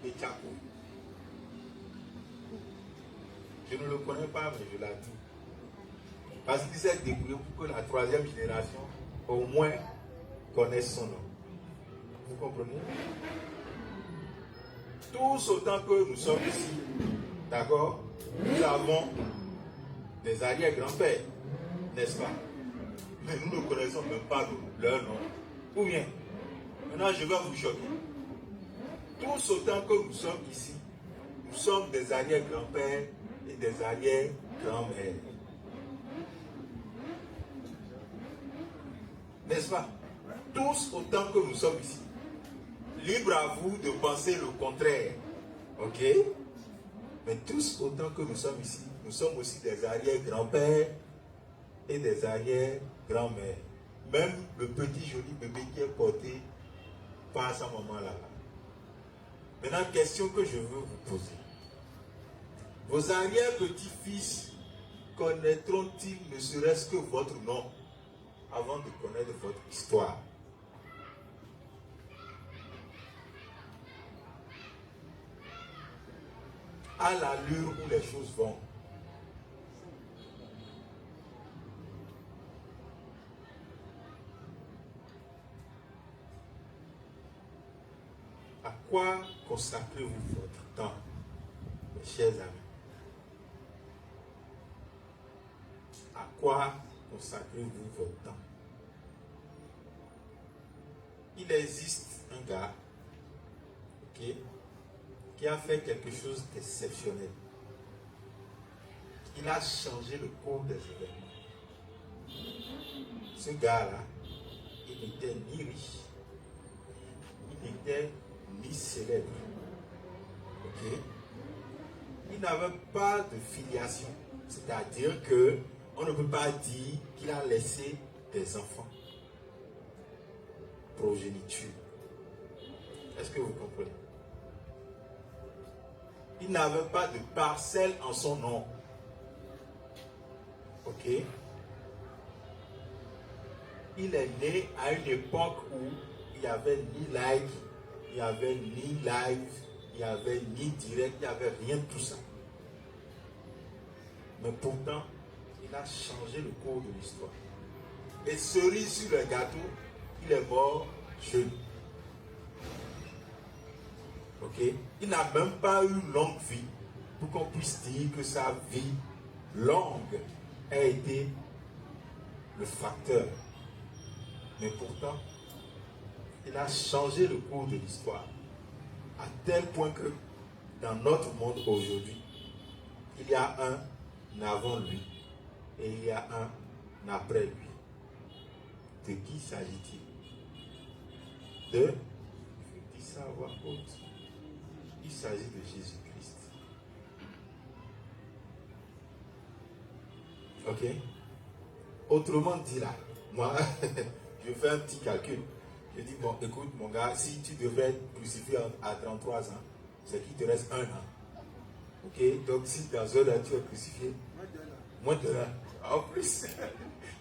de Tchako. Je ne le connais pas, mais je l'adore. Parce qu'il s'est débrouillé pour que la troisième génération, au moins, connaisse son nom. Vous comprenez? Tous autant que nous sommes ici, d'accord, nous avons des arrière-grands-pères, n'est-ce pas? Mais nous ne connaissons même pas leur nom. Ou bien, maintenant je vais vous choquer. Tous autant que nous sommes ici, nous sommes des arrière-grands-pères et des arrière-grands-mères. N'est-ce pas? Tous autant que nous sommes ici. Libre à vous de penser le contraire. Ok? Mais tous autant que nous sommes ici, nous sommes aussi des arrière-grands-pères et des arrière-grands-mères. Même le petit joli bébé qui est porté par sa maman là. Maintenant, question que je veux vous poser. Vos arrière-petits-fils connaîtront-ils ne serait-ce que votre nom avant de connaître votre histoire? À l'allure où les choses vont. À quoi consacrez-vous votre temps, mes chers amis? À quoi consacrez-vous votre temps? Il existe un gars, ok, qui a fait quelque chose d'exceptionnel. Il a changé le cours des événements. Ce gars-là, il n'était ni riche, il n'était ni célèbre. Ok? Il n'avait pas de filiation. C'est-à-dire que on ne peut pas dire qu'il a laissé des enfants. Progéniture. Est-ce que vous comprenez? Il n'avait pas de parcelle en son nom. Ok? Il est né à une époque où il n'y avait ni like, il n'y avait ni live, il n'y avait ni direct, il n'y avait rien de tout ça. Mais pourtant, il a changé le cours de l'histoire. Et cerise sur le gâteau, il est mort jeune. Ok? Il n'a même pas eu une longue vie pour qu'on puisse dire que sa vie longue a été le facteur. Mais pourtant, il a changé le cours de l'histoire. À tel point que dans notre monde aujourd'hui, il y a un avant lui et il y a un après lui. De qui s'agit-il? Je dis ça à voix haute. Il s'agit de Jésus-Christ. Ok? Autrement dit là, moi, je fais un petit calcul. Je dis, bon, écoute mon gars, si tu devrais être crucifié à 33 ans, c'est qu'il te reste un an. Ok? Donc si dans un an tu es crucifié, moins de 1. En plus,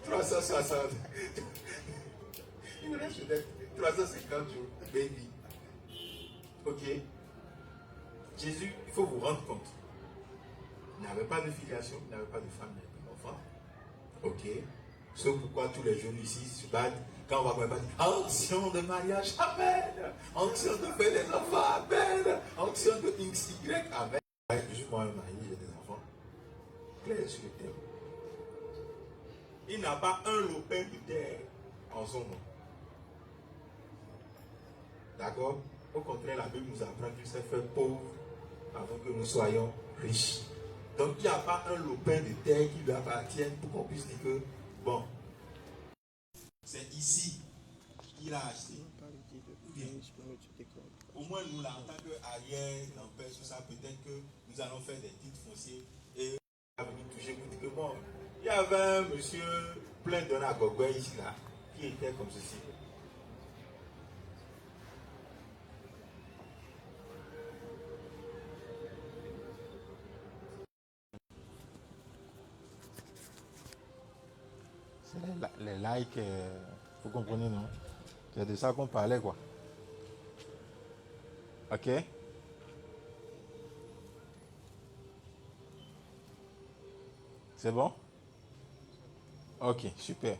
360. Il me reste peut-être 350 jours, baby. Ok? Jésus, il faut vous rendre compte. Il n'avait pas de filiation, il n'avait pas de femme, il n'avait pas d'enfant. Ok? C'est pourquoi tous les jeunes ici se battent quand on va voir dire onction de mariage, amen. Onction de faire des enfants, amen. Onction de XY, amen. Je suis moi-même marié, j'ai des enfants. Claire sur le terme. Il n'a pas un lopin de terre en son nom. D'accord? Au contraire, la Bible nous apprend qu'il s'est fait pauvre avant que nous soyons riches. Donc il n'y a pas un lopin de terre qui lui appartienne pour qu'on puisse dire que, bon, c'est ici qu'il a acheté. Bien. Au moins nous là, en tant qu'arrière-grand-père, sur ça, peut-être que nous allons faire des titres fonciers et on va venir toucher pour dire que bon, il y avait un monsieur plein de Nagogwe ici là, qui était comme ceci. C'est les likes, vous comprenez, non? C'est de ça qu'on parlait, quoi. Ok? C'est bon? Ok, super.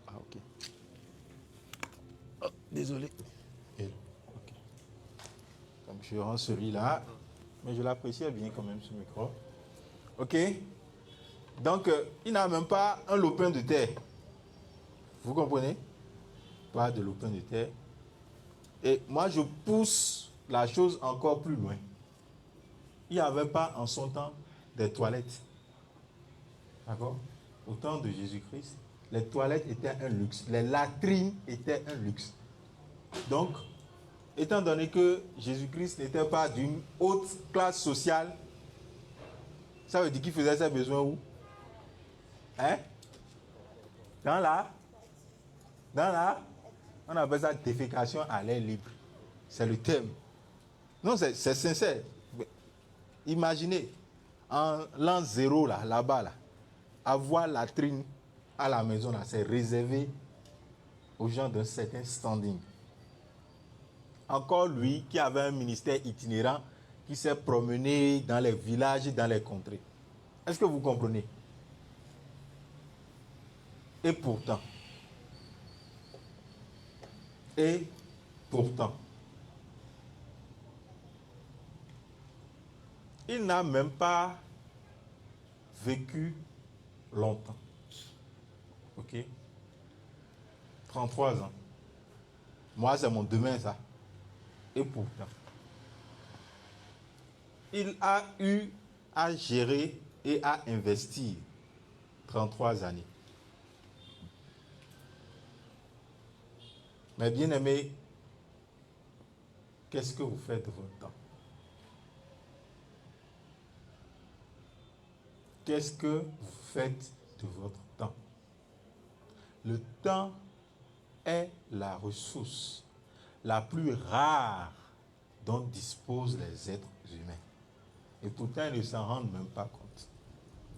Ah, ok. Oh, désolé. Ok. Donc, je rends celui-là. Mais je l'appréciais bien quand même, ce micro. Ok. Donc, il n'a même pas un lopin de terre. Vous comprenez? Pas de lopin de terre. Et moi, je pousse la chose encore plus loin. Il n'y avait pas en son temps des toilettes. D'accord? Au temps de Jésus-Christ, les toilettes étaient un luxe. Les latrines étaient un luxe. Donc, étant donné que Jésus-Christ n'était pas d'une haute classe sociale, ça veut dire qu'il faisait ses besoins où? Hein? Dans la, on appelle ça défécation à l'air libre. C'est le thème. Non, c'est sincère. Imaginez, en l'an 0, là-bas, là, avoir latrine à la maison, là, c'est réservé aux gens d'un certain standing. Encore lui qui avait un ministère itinérant, qui s'est promené dans les villages et dans les contrées. Est-ce que vous comprenez? Et pourtant, il n'a même pas vécu longtemps. Ok? 33 ans. Moi, c'est mon domaine, ça. Et pourtant, il a eu à gérer et à investir 33 années. Mais bien aimé, qu'est-ce que vous faites de votre temps? Qu'est-ce que vous faites de votre temps? Le temps est la ressource la plus rare dont disposent les êtres humains. Et pourtant, ils ne s'en rendent même pas compte.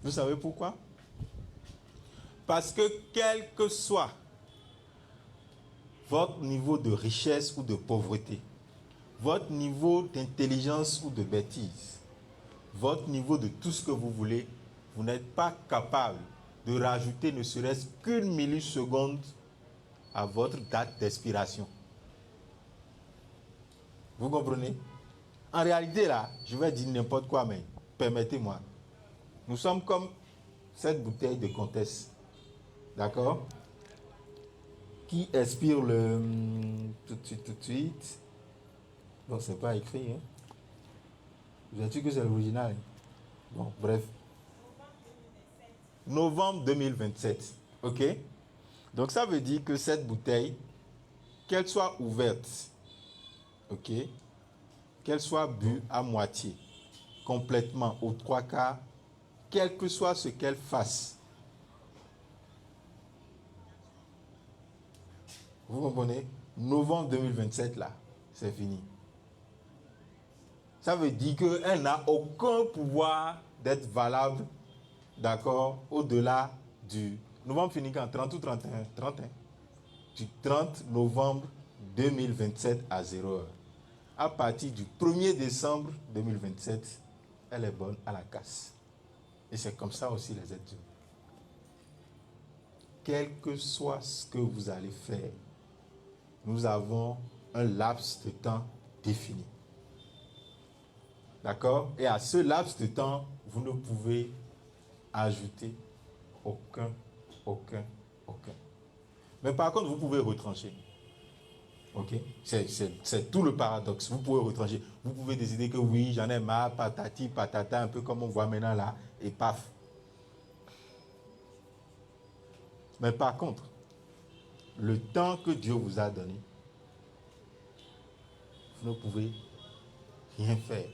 Vous savez pourquoi? Parce que quel que soit votre niveau de richesse ou de pauvreté, votre niveau d'intelligence ou de bêtise, votre niveau de tout ce que vous voulez, vous n'êtes pas capable de rajouter ne serait-ce qu'une milliseconde à votre date d'expiration. Vous comprenez? En réalité, là, je vais dire n'importe quoi, mais permettez-moi. Nous sommes comme cette bouteille de Comtesse. D'accord? Qui expire le... tout de suite. Bon, c'est pas écrit, hein? Vous êtes sûr que c'est l'original? Bon, bref. Novembre 2027. OK? Donc, ça veut dire que cette bouteille, qu'elle soit ouverte, OK? Qu'elle soit bue à moitié, complètement, aux 3/4, quel que soit ce qu'elle fasse. Vous comprenez? Novembre 2027, là, c'est fini. Ça veut dire qu'elle n'a aucun pouvoir d'être valable, d'accord, au-delà du... Novembre finit quand? 30 ou 31? 31. Du 30 novembre 2027 à 0h. À partir du 1er décembre 2027, elle est bonne à la casse. Et c'est comme ça aussi les êtres humains. Quel que soit ce que vous allez faire, nous avons un laps de temps défini. D'accord? Et à ce laps de temps, vous ne pouvez ajouter aucun. Mais par contre, vous pouvez retrancher. Ok? C'est tout le paradoxe. Vous pouvez retrancher. Vous pouvez décider que oui, j'en ai marre, patati, patata, un peu comme on voit maintenant là, et paf. Mais par contre, le temps que Dieu vous a donné, vous ne pouvez rien faire.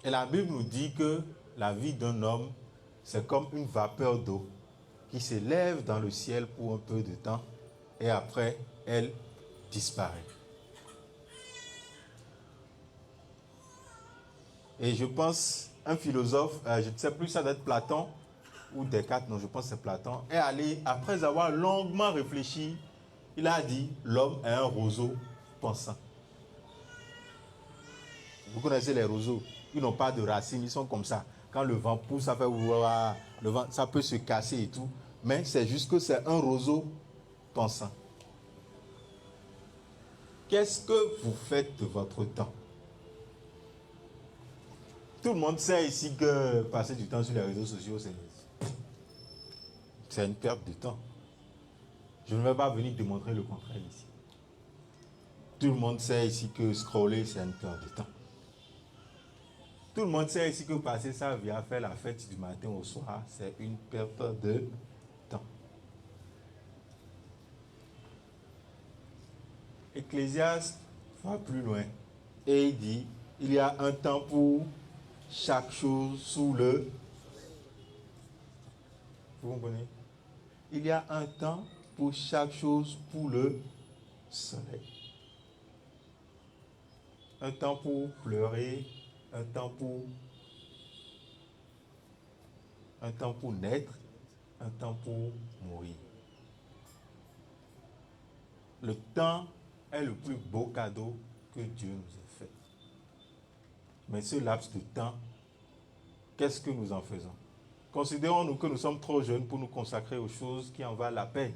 Et la Bible nous dit que la vie d'un homme, c'est comme une vapeur d'eau qui s'élève dans le ciel pour un peu de temps et après, elle disparaît. Et je pense, un philosophe, je ne sais plus, ça doit être Platon ou Descartes, non, je pense que c'est Platon, est allé, après avoir longuement réfléchi, il a dit, l'homme est un roseau pensant. Vous connaissez les roseaux. Ils n'ont pas de racines, ils sont comme ça. Quand le vent pousse, ça fait ouah, le vent, ça peut se casser et tout. Mais c'est juste que c'est un roseau pensant. Qu'est-ce que vous faites de votre temps? Tout le monde sait ici que passer du temps sur les réseaux sociaux, c'est une perte de temps. Je ne vais pas venir démontrer le contraire ici. Tout le monde sait ici que scroller, c'est une perte de temps. Tout le monde sait ici que passer sa vie à faire la fête du matin au soir, c'est une perte de temps. Ecclésiaste va plus loin et il dit, il y a un temps pour chaque chose sous le... Vous comprenez? Il y a un temps pour chaque chose pour le soleil. Un temps pour pleurer, un temps pour naître, un temps pour mourir. Le temps est le plus beau cadeau que Dieu nous a fait. Mais ce laps de temps, qu'est-ce que nous en faisons? Considérons-nous que nous sommes trop jeunes pour nous consacrer aux choses qui en valent la peine.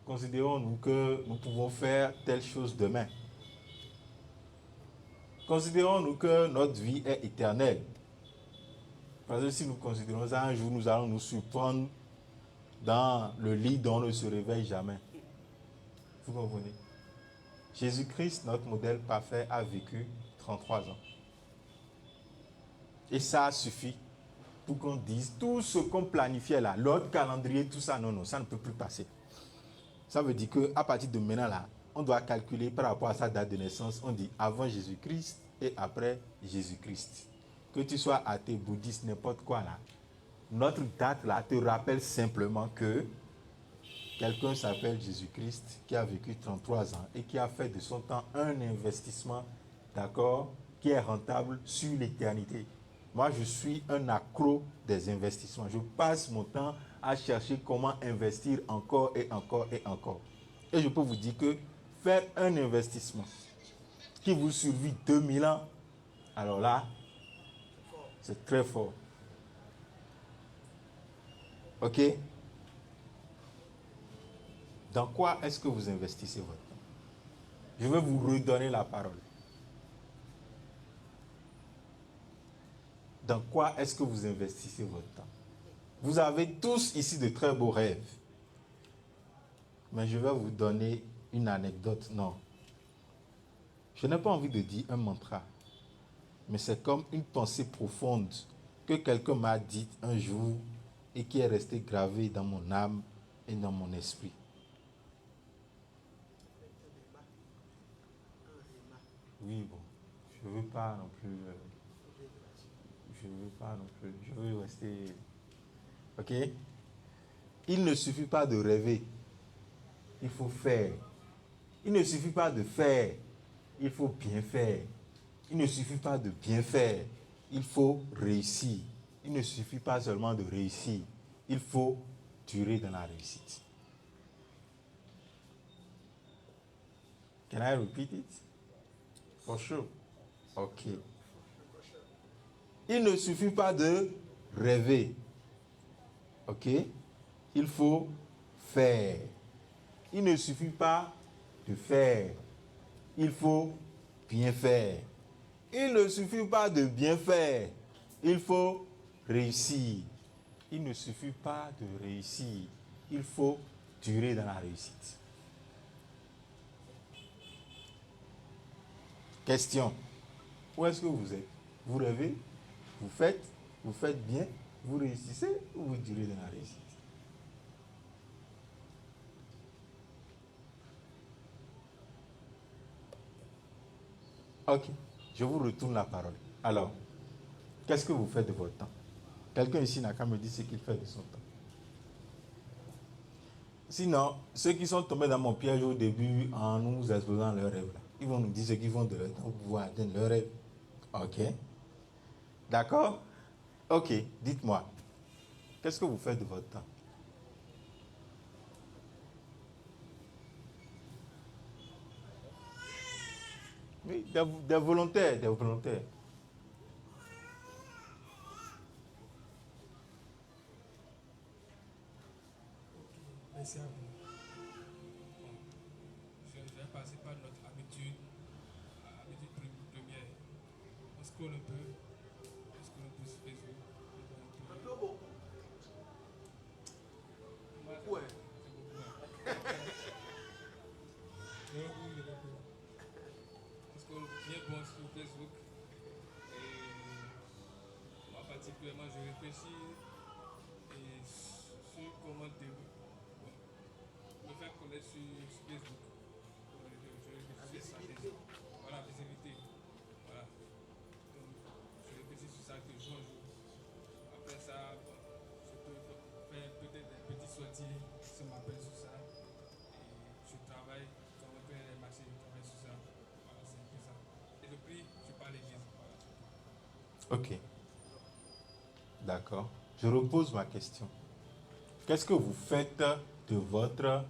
Considérons-nous que nous pouvons faire telle chose demain. Considérons-nous que notre vie est éternelle. Parce que si nous considérons ça, un jour nous allons nous surprendre dans le lit dont on ne se réveille jamais. Vous comprenez? Jésus-Christ, notre modèle parfait, a vécu 33 ans. Et ça suffit pour qu'on dise tout ce qu'on planifiait là, l'autre calendrier, tout ça, non, ça ne peut plus passer. Ça veut dire qu'à partir de maintenant là, on doit calculer par rapport à sa date de naissance, on dit avant Jésus-Christ et après Jésus-Christ. Que tu sois athée, bouddhiste, n'importe quoi là, notre date là te rappelle simplement que quelqu'un s'appelle Jésus-Christ qui a vécu 33 ans et qui a fait de son temps un investissement, d'accord, qui est rentable sur l'éternité. Moi, je suis un accro des investissements. Je passe mon temps à chercher comment investir encore et encore et encore. Et je peux vous dire que faire un investissement qui vous survit 2000 ans, alors là, c'est très fort. Ok? Dans quoi est-ce que vous investissez votre temps? Je vais vous redonner la parole. Dans quoi est-ce que vous investissez votre temps? Vous avez tous ici de très beaux rêves. Mais je vais vous donner une anecdote. Non. Je n'ai pas envie de dire un mantra. Mais c'est comme une pensée profonde que quelqu'un m'a dite un jour et qui est restée gravée dans mon âme et dans mon esprit. Oui, bon. Je ne veux pas non plus... je ne veux pas non plus. Je veux rester... Ok? Il ne suffit pas de rêver. Il faut faire. Il ne suffit pas de faire. Il faut bien faire. Il ne suffit pas de bien faire. Il faut réussir. Il ne suffit pas seulement de réussir. Il faut durer dans la réussite. Can I repeat it? For sure. Ok. Il ne suffit pas de rêver. Ok? Il faut faire. Il ne suffit pas de faire. Il faut bien faire. Il ne suffit pas de bien faire. Il faut réussir. Il ne suffit pas de réussir. Il faut durer dans la réussite. Question. Où est-ce que vous êtes? Vous rêvez? Vous faites bien? Vous réussissez ou vous durez dans la réussite? Ok, je vous retourne la parole. Alors, qu'est-ce que vous faites de votre temps? Quelqu'un ici n'a qu'à me dire ce qu'il fait de son temps. Sinon, ceux qui sont tombés dans mon piège au début en nous exposant leurs rêves, là, ils vont nous dire ce qu'ils font de leur temps pour pouvoir atteindre leurs rêves. Ok? D'accord? Ok, dites-moi, qu'est-ce que vous faites de votre temps? Oui, des volontaires, des volontaires. Merci à vous. Bon, je vais passer par notre habitude première. On scrolle un peu. On scrolle un peu sur Facebook. Un peu beaucoup. Ouais. C'est beaucoup. Non, oui, d'accord. On scrolle bien bon sur Facebook. Et moi, particulièrement, je réfléchis sur comment me faire connaître sur Facebook. Je réfléchis sur stratégie. Voilà, visibilité. Voilà. Donc, je réfléchis sur ça de jour en jour. Après ça, bon, je peux faire peut-être des petites sorties si on m'appelle sur ça. Et je travaille, quand on fait les marchés, je travaille sur ça. Voilà, c'est un peu ça. Et le prix, je parle l'église. Voilà, c'est tout. Ok, d'accord. Je repose ma question. Qu'est-ce que vous faites de votre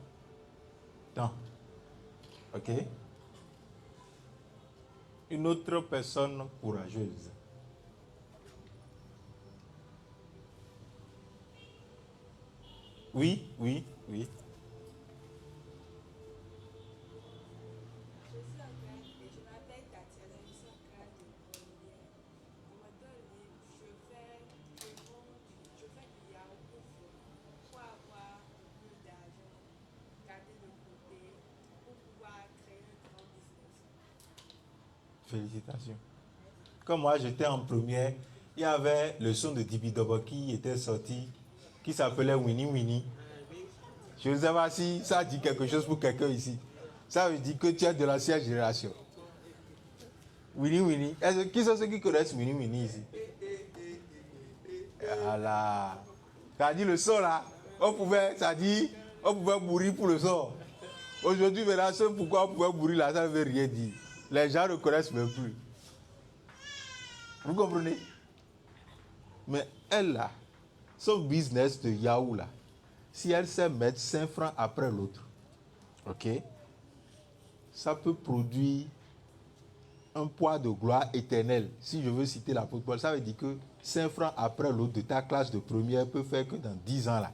temps? Ok. Une autre personne courageuse. Oui, oui, oui. Je suis en classe et je m'appelle Tatiana, je suis en classe de première. On me donne le livre, je fais du Yahoo pour avoir plus d'argent, garder de côté, pour pouvoir créer un grand business. Félicitations. Merci. Comme moi, j'étais en première, il y avait le son de Dibi Dobo qui était sorti, qui s'appelait Winnie Winnie. Je ne sais pas si ça dit quelque chose pour quelqu'un ici. Ça veut dire que tu es de l'ancienne génération. Winnie Winnie. Qui sont ceux qui connaissent Winnie Winnie ici? Voilà. Ça dit le son là. On pouvait mourir pour le son. Aujourd'hui, maintenant, ce pourquoi on pouvait mourir là, ça ne veut rien dire. Les gens ne connaissent même plus. Vous comprenez? Mais elle là, son business de Yahoo là, si elle sait mettre 5 francs après l'autre, ok, ça peut produire un poids de gloire éternel. Si je veux citer l'apôtre Paul, ça veut dire que 5 francs après l'autre de ta classe de première peut faire que dans 10 ans là,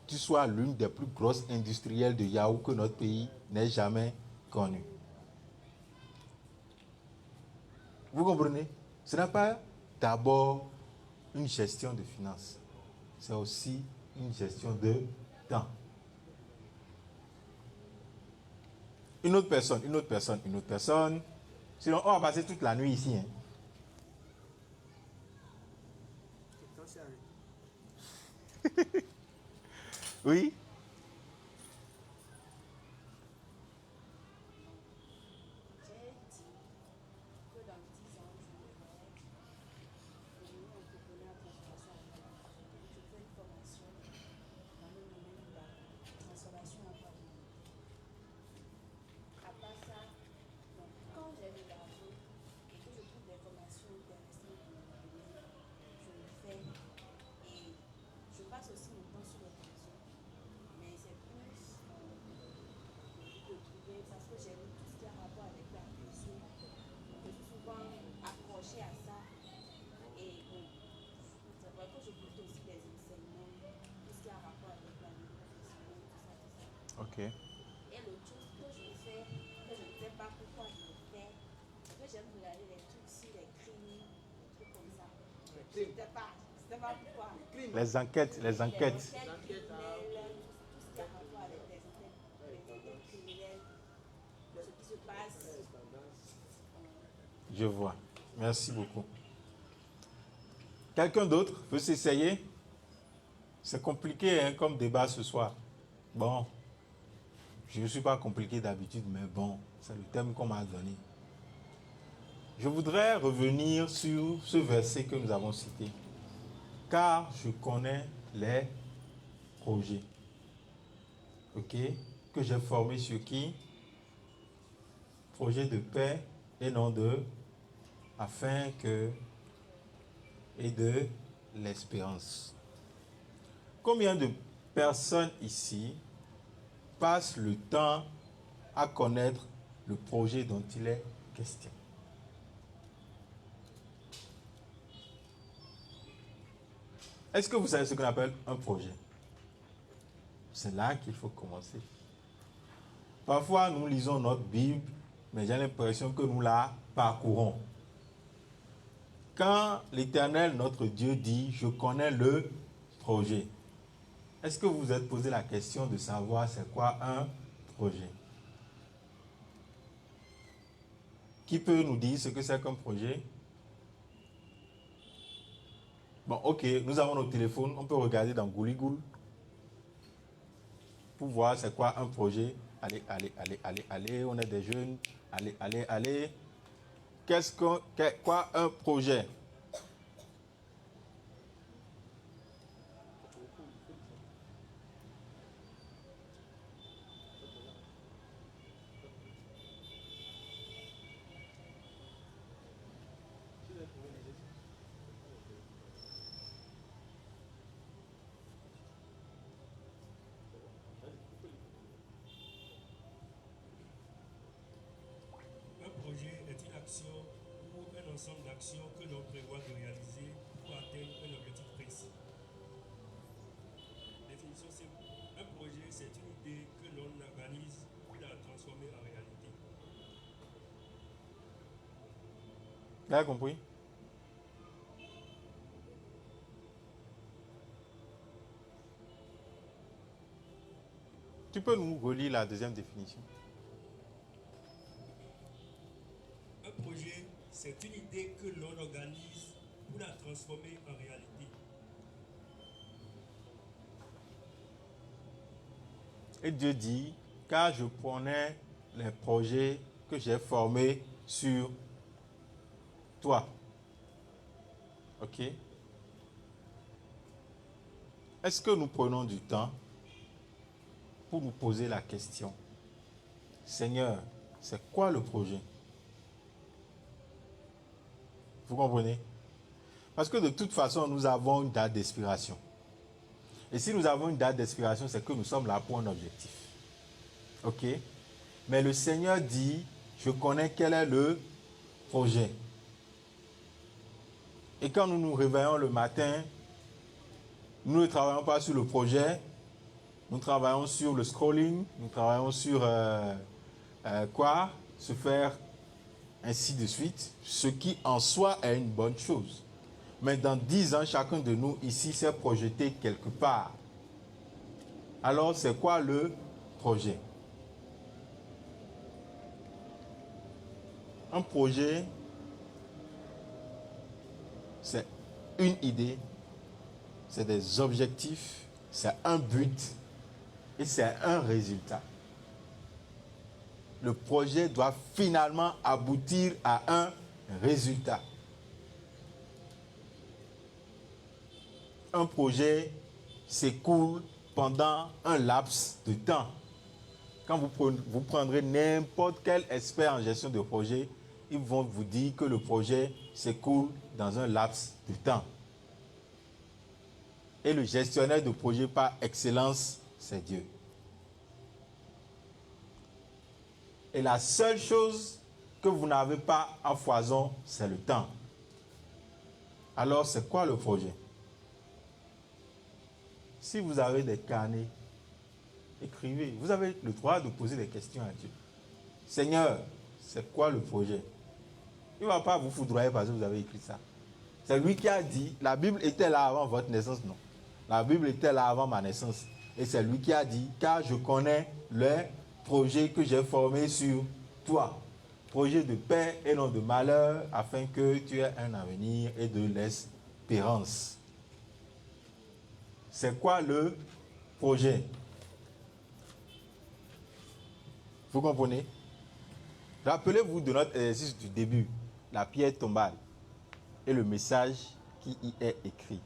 tu sois l'une des plus grosses industrielles de Yahoo que notre pays n'ait jamais connue. Vous comprenez? Ce n'est pas d'abord une gestion de finances. C'est aussi une gestion de temps. Une autre personne. Sinon, on va passer toute la nuit ici. Hein. Oui? J'ai dit que dans 10 ans, je voudrais devenir entrepreneur en transformation agroalimentaire. Donc, je fais une formation dans le domaine de la transformation agroalimentaire. À part ça, donc, quand j'ai de l'argent et que je trouve des formations intéressantes dans mon domaine, je le fais et je passe aussi mon temps sur les réseaux. Mais c'est plus de trouver, parce que j'aime tout ce qui a rapport avec la cuisine. Je suis souvent accrochée à ça. Et bon, c'est vrai que je porte aussi des enseignements, tout ce qui a rapport avec la vie professionnelle, tout ça, tout ça. Ok. Et l'autre chose que je fais, que je ne sais pas pourquoi je le fais, c'est que j'aime regarder les trucs sur les crimes, des trucs comme ça. Je ne sais pas pourquoi. Les enquêtes. Les enquêtes criminelles, tout ce qui a rapport avec les enquêtes criminelles, ce qui se passe. Je vois. Merci beaucoup. Quelqu'un d'autre veut s'essayer? C'est compliqué hein, comme débat ce soir. Bon, je ne suis pas compliqué d'habitude, mais bon, c'est le thème qu'on m'a donné. Je voudrais revenir sur ce verset que nous avons cité. Car je connais les projets. Ok? Que j'ai formés sur qui? Projet de paix et non de afin que et de l'espérance. Combien de personnes ici passent le temps à connaître le projet dont il est question? Est-ce que vous savez ce qu'on appelle un projet? C'est là qu'il faut commencer. Parfois, nous lisons notre Bible, mais j'ai l'impression que nous la parcourons. Quand l'Éternel, notre Dieu, dit « Je connais le projet », est-ce que vous vous êtes posé la question de savoir c'est quoi un projet? Qui peut nous dire ce que c'est qu'un projet? Bon, ok, nous avons nos téléphones, on peut regarder dans Google pour voir c'est quoi un projet. Allez, allez, allez, allez, allez, on est des jeunes. Allez, allez, allez. Quoi un projet? Un projet est une action ou un ensemble d'actions que l'on prévoit de réaliser pour atteindre un objectif précis. Définition simple. Un projet, c'est une idée que l'on organise pour la transformer en réalité. Vous avez compris? Tu peux nous relire la deuxième définition? Un projet, c'est une idée que l'on organise pour la transformer en réalité. Et Dieu dit, car je connais les projets que j'ai formés sur toi. Ok? Est-ce que nous prenons du temps pour nous poser la question, Seigneur, c'est quoi le projet? Vous comprenez? Parce que de toute façon, nous avons une date d'expiration. Et si nous avons une date d'expiration, c'est que nous sommes là pour un objectif. Ok? Mais le Seigneur dit, je connais quel est le projet. Et quand nous nous réveillons le matin, nous ne travaillons pas sur le projet, nous travaillons sur le scrolling, nous travaillons sur se faire ainsi de suite, ce qui en soi est une bonne chose. Mais dans 10 ans, chacun de nous ici s'est projeté quelque part. Alors, c'est quoi le projet? Un projet, c'est une idée, c'est des objectifs, c'est un but et c'est un résultat. Le projet doit finalement aboutir à un résultat. Un projet s'écoule pendant un laps de temps. Quand vous prendrez n'importe quel expert en gestion de projet, ils vont vous dire que le projet s'écoule dans un laps de temps. Et le gestionnaire de projet par excellence, c'est Dieu. Et la seule chose que vous n'avez pas à foison, c'est le temps. Alors, c'est quoi le projet? Si vous avez des carnets, écrivez. Vous avez le droit de poser des questions à Dieu. Seigneur, c'est quoi le projet? Il ne va pas vous foudroyer parce que vous avez écrit ça. C'est lui qui a dit, la Bible était là avant votre naissance, non. La Bible était là avant ma naissance. Et c'est lui qui a dit, car je connais les projets que j'ai formés sur toi. Projet de paix et non de malheur, afin que tu aies un avenir et de l'espérance. C'est quoi le projet? Vous comprenez? Rappelez-vous de notre exercice du début, la pierre tombale et le message qui y est écrit.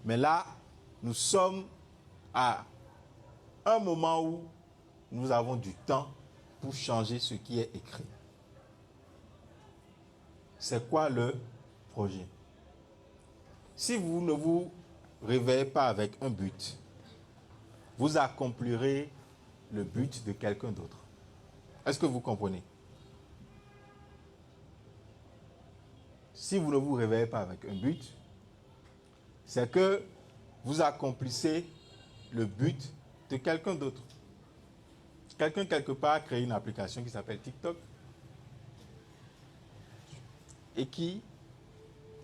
Mais là, nous sommes à un moment où nous avons du temps pour changer ce qui est écrit. C'est quoi le projet? Si vous ne vous réveillez pas avec un but, vous accomplirez le but de quelqu'un d'autre. Est-ce que vous comprenez? Si vous ne vous réveillez pas avec un but, c'est que vous accomplissez le but de quelqu'un d'autre. Quelqu'un quelque part a créé une application qui s'appelle TikTok et qui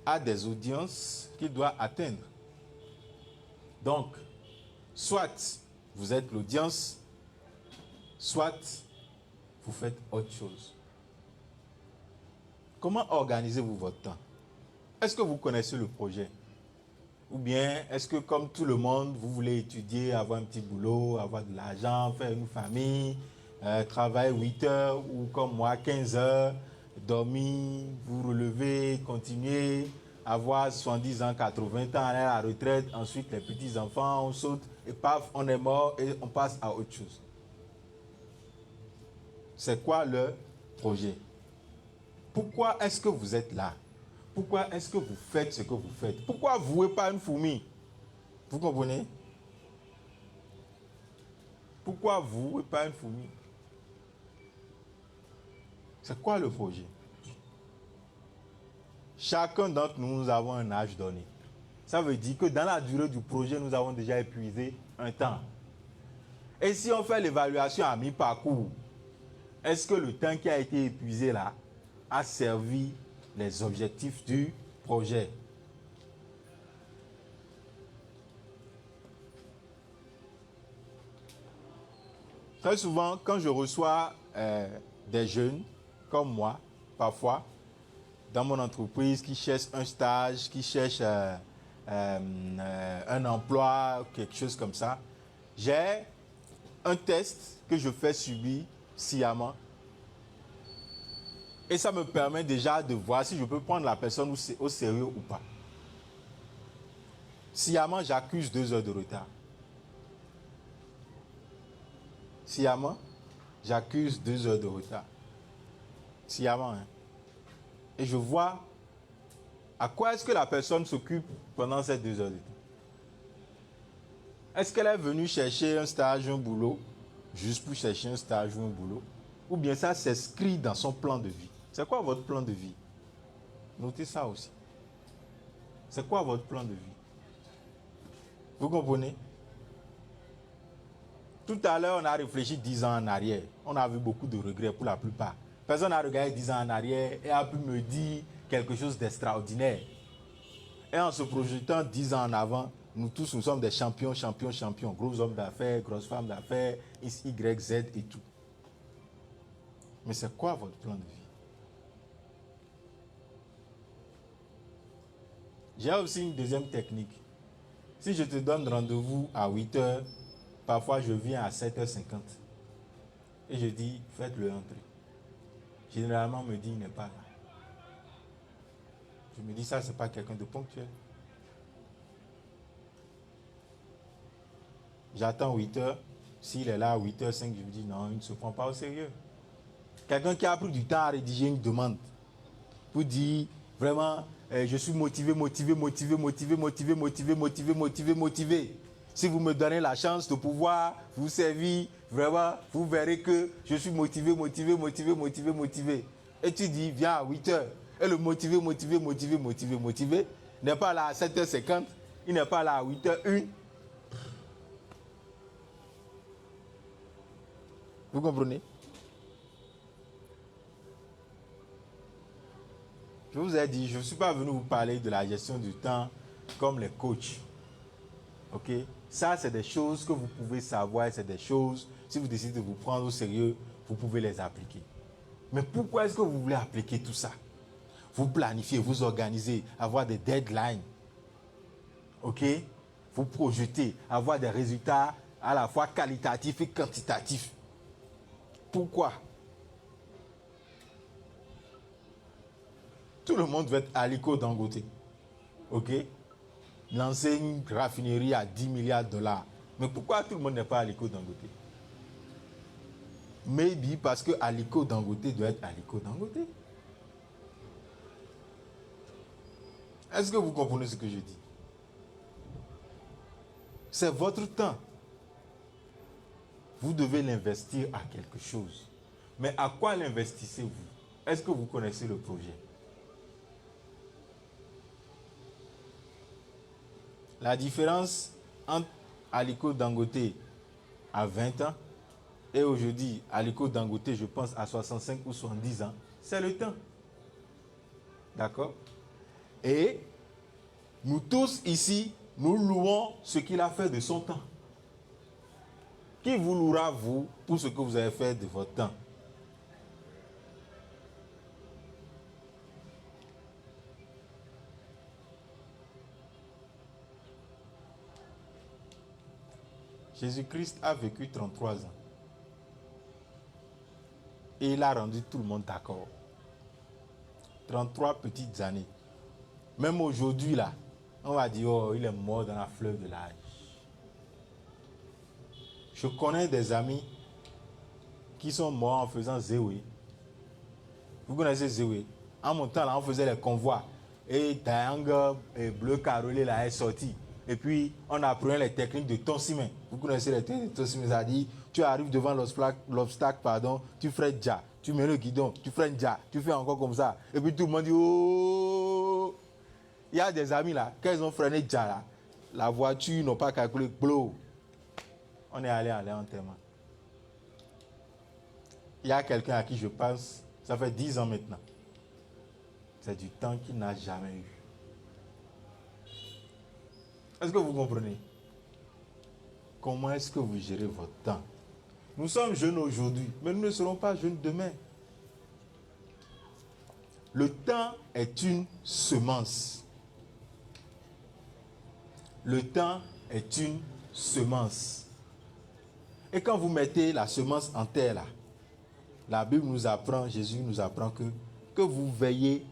a des audiences qu'il doit atteindre. Donc, soit vous êtes l'audience, soit vous faites autre chose. Comment organisez-vous votre temps? Est-ce que vous connaissez le projet? Ou bien est-ce que comme tout le monde, vous voulez étudier, avoir un petit boulot, avoir de l'argent, faire une famille, travailler 8 heures ou comme moi 15 heures, dormir, vous relever, continuer, avoir 70 ans, 80 ans, aller à la retraite, ensuite les petits-enfants, on saute et paf, on est mort et on passe à autre chose. C'est quoi le projet? Pourquoi est-ce que vous êtes là? Pourquoi est-ce que vous faites ce que vous faites? Pourquoi vouez pas une fourmi? Vous comprenez? Pourquoi vouez pas une fourmi? C'est quoi le projet? Chacun d'entre nous, nous avons un âge donné. Ça veut dire que dans la durée du projet, nous avons déjà épuisé un temps. Et si on fait l'évaluation à mi-parcours, est-ce que le temps qui a été épuisé là a servi les objectifs du projet? Très souvent, quand je reçois des jeunes comme moi, parfois, dans mon entreprise, qui cherchent un stage, qui cherchent un emploi, quelque chose comme ça, j'ai un test que je fais subir sciemment. Et ça me permet déjà de voir si je peux prendre la personne au sérieux ou pas. Sciemment, j'accuse 2 heures de retard. Sciemment, j'accuse 2 heures de retard. Sciemment, hein. Et je vois à quoi est-ce que la personne s'occupe pendant ces 2 heures de temps. Est-ce qu'elle est venue chercher un stage, un boulot, juste pour chercher un stage ou un boulot? Ou bien ça s'inscrit dans son plan de vie? C'est quoi votre plan de vie? Notez ça aussi. C'est quoi votre plan de vie? Vous comprenez? Tout à l'heure, on a réfléchi 10 ans en arrière. On a vu beaucoup de regrets pour la plupart. Personne n'a regardé 10 ans en arrière et a pu me dire quelque chose d'extraordinaire. Et en se projetant 10 ans en avant, nous tous, nous sommes des champions, champions, champions. Gros hommes d'affaires, grosses femmes d'affaires, X, Y, Z et tout. Mais c'est quoi votre plan de vie? J'ai aussi une deuxième technique. Si je te donne rendez-vous à 8 heures, parfois je viens à 7h50. Et je dis, faites-le entrer. Généralement, on me dit, il n'est pas là. Je me dis, ça, c'est pas quelqu'un de ponctuel. J'attends 8 heures. S'il est là à 8h05, je me dis, non, il ne se prend pas au sérieux. Quelqu'un qui a pris du temps à rédiger une demande pour dire, vraiment, je suis motivé. Si vous me donnez la chance de pouvoir vous servir, vraiment, vous verrez que je suis motivé. Et tu dis, viens à 8 heures. Et le motivé n'est pas là à 7h50, il n'est pas là à 8h01. Vous comprenez? Je vous ai dit, je ne suis pas venu vous parler de la gestion du temps comme les coachs. Ok? Ça, c'est des choses que vous pouvez savoir, c'est des choses, si vous décidez de vous prendre au sérieux, vous pouvez les appliquer. Mais pourquoi est-ce que vous voulez appliquer tout ça? Vous planifiez, vous organisez, avoir des deadlines. Ok? Vous projetez, avoir des résultats à la fois qualitatifs et quantitatifs. Pourquoi? Tout le monde veut être Aliko Dangote. Ok? Lancer une raffinerie à 10 milliards de dollars. Mais pourquoi tout le monde n'est pas Aliko Dangote? Maybe parce que Aliko Dangote doit être Aliko Dangote. Est-ce que vous comprenez ce que je dis? C'est votre temps. Vous devez l'investir à quelque chose. Mais à quoi l'investissez-vous? Est-ce que vous connaissez le projet? La différence entre Aliko Dangote à 20 ans et aujourd'hui Aliko Dangote, je pense, à 65 ou 70 ans, c'est le temps. D'accord? Et nous tous ici, nous louons ce qu'il a fait de son temps. Qui vous louera, vous, pour ce que vous avez fait de votre temps? Jésus-Christ a vécu 33 ans. Et il a rendu tout le monde d'accord. 33 petites années. Même aujourd'hui, là, on va dire, oh, il est mort dans la fleur de l'âge. Je connais des amis qui sont morts en faisant Zéoué. Vous connaissez Zéoué? En montant là, on faisait les convois. Et Dayang et Bleu Carolé là est sorti. Et puis, on apprenait les techniques de Tonsimé. Vous connaissez les techniques de Tonsimé, ça dit, tu arrives devant l'obstacle, pardon, tu ferais déjà, tu mets le guidon, tu ferais déjà, tu fais encore comme ça. Et puis tout le monde dit, oh! Il y a des amis là, quand ils ont freiné déjà là, la voiture n'a pas calculé, blow. On est allé en enterrement. Il y a quelqu'un à qui je pense, ça fait 10 ans maintenant. C'est du temps qu'il n'a jamais eu. Est-ce que vous comprenez? Comment est-ce que vous gérez votre temps? Nous sommes jeunes aujourd'hui, mais nous ne serons pas jeunes demain. Le temps est une semence. Le temps est une semence. Et quand vous mettez la semence en terre, là, la Bible nous apprend, Jésus nous apprend que vous veillez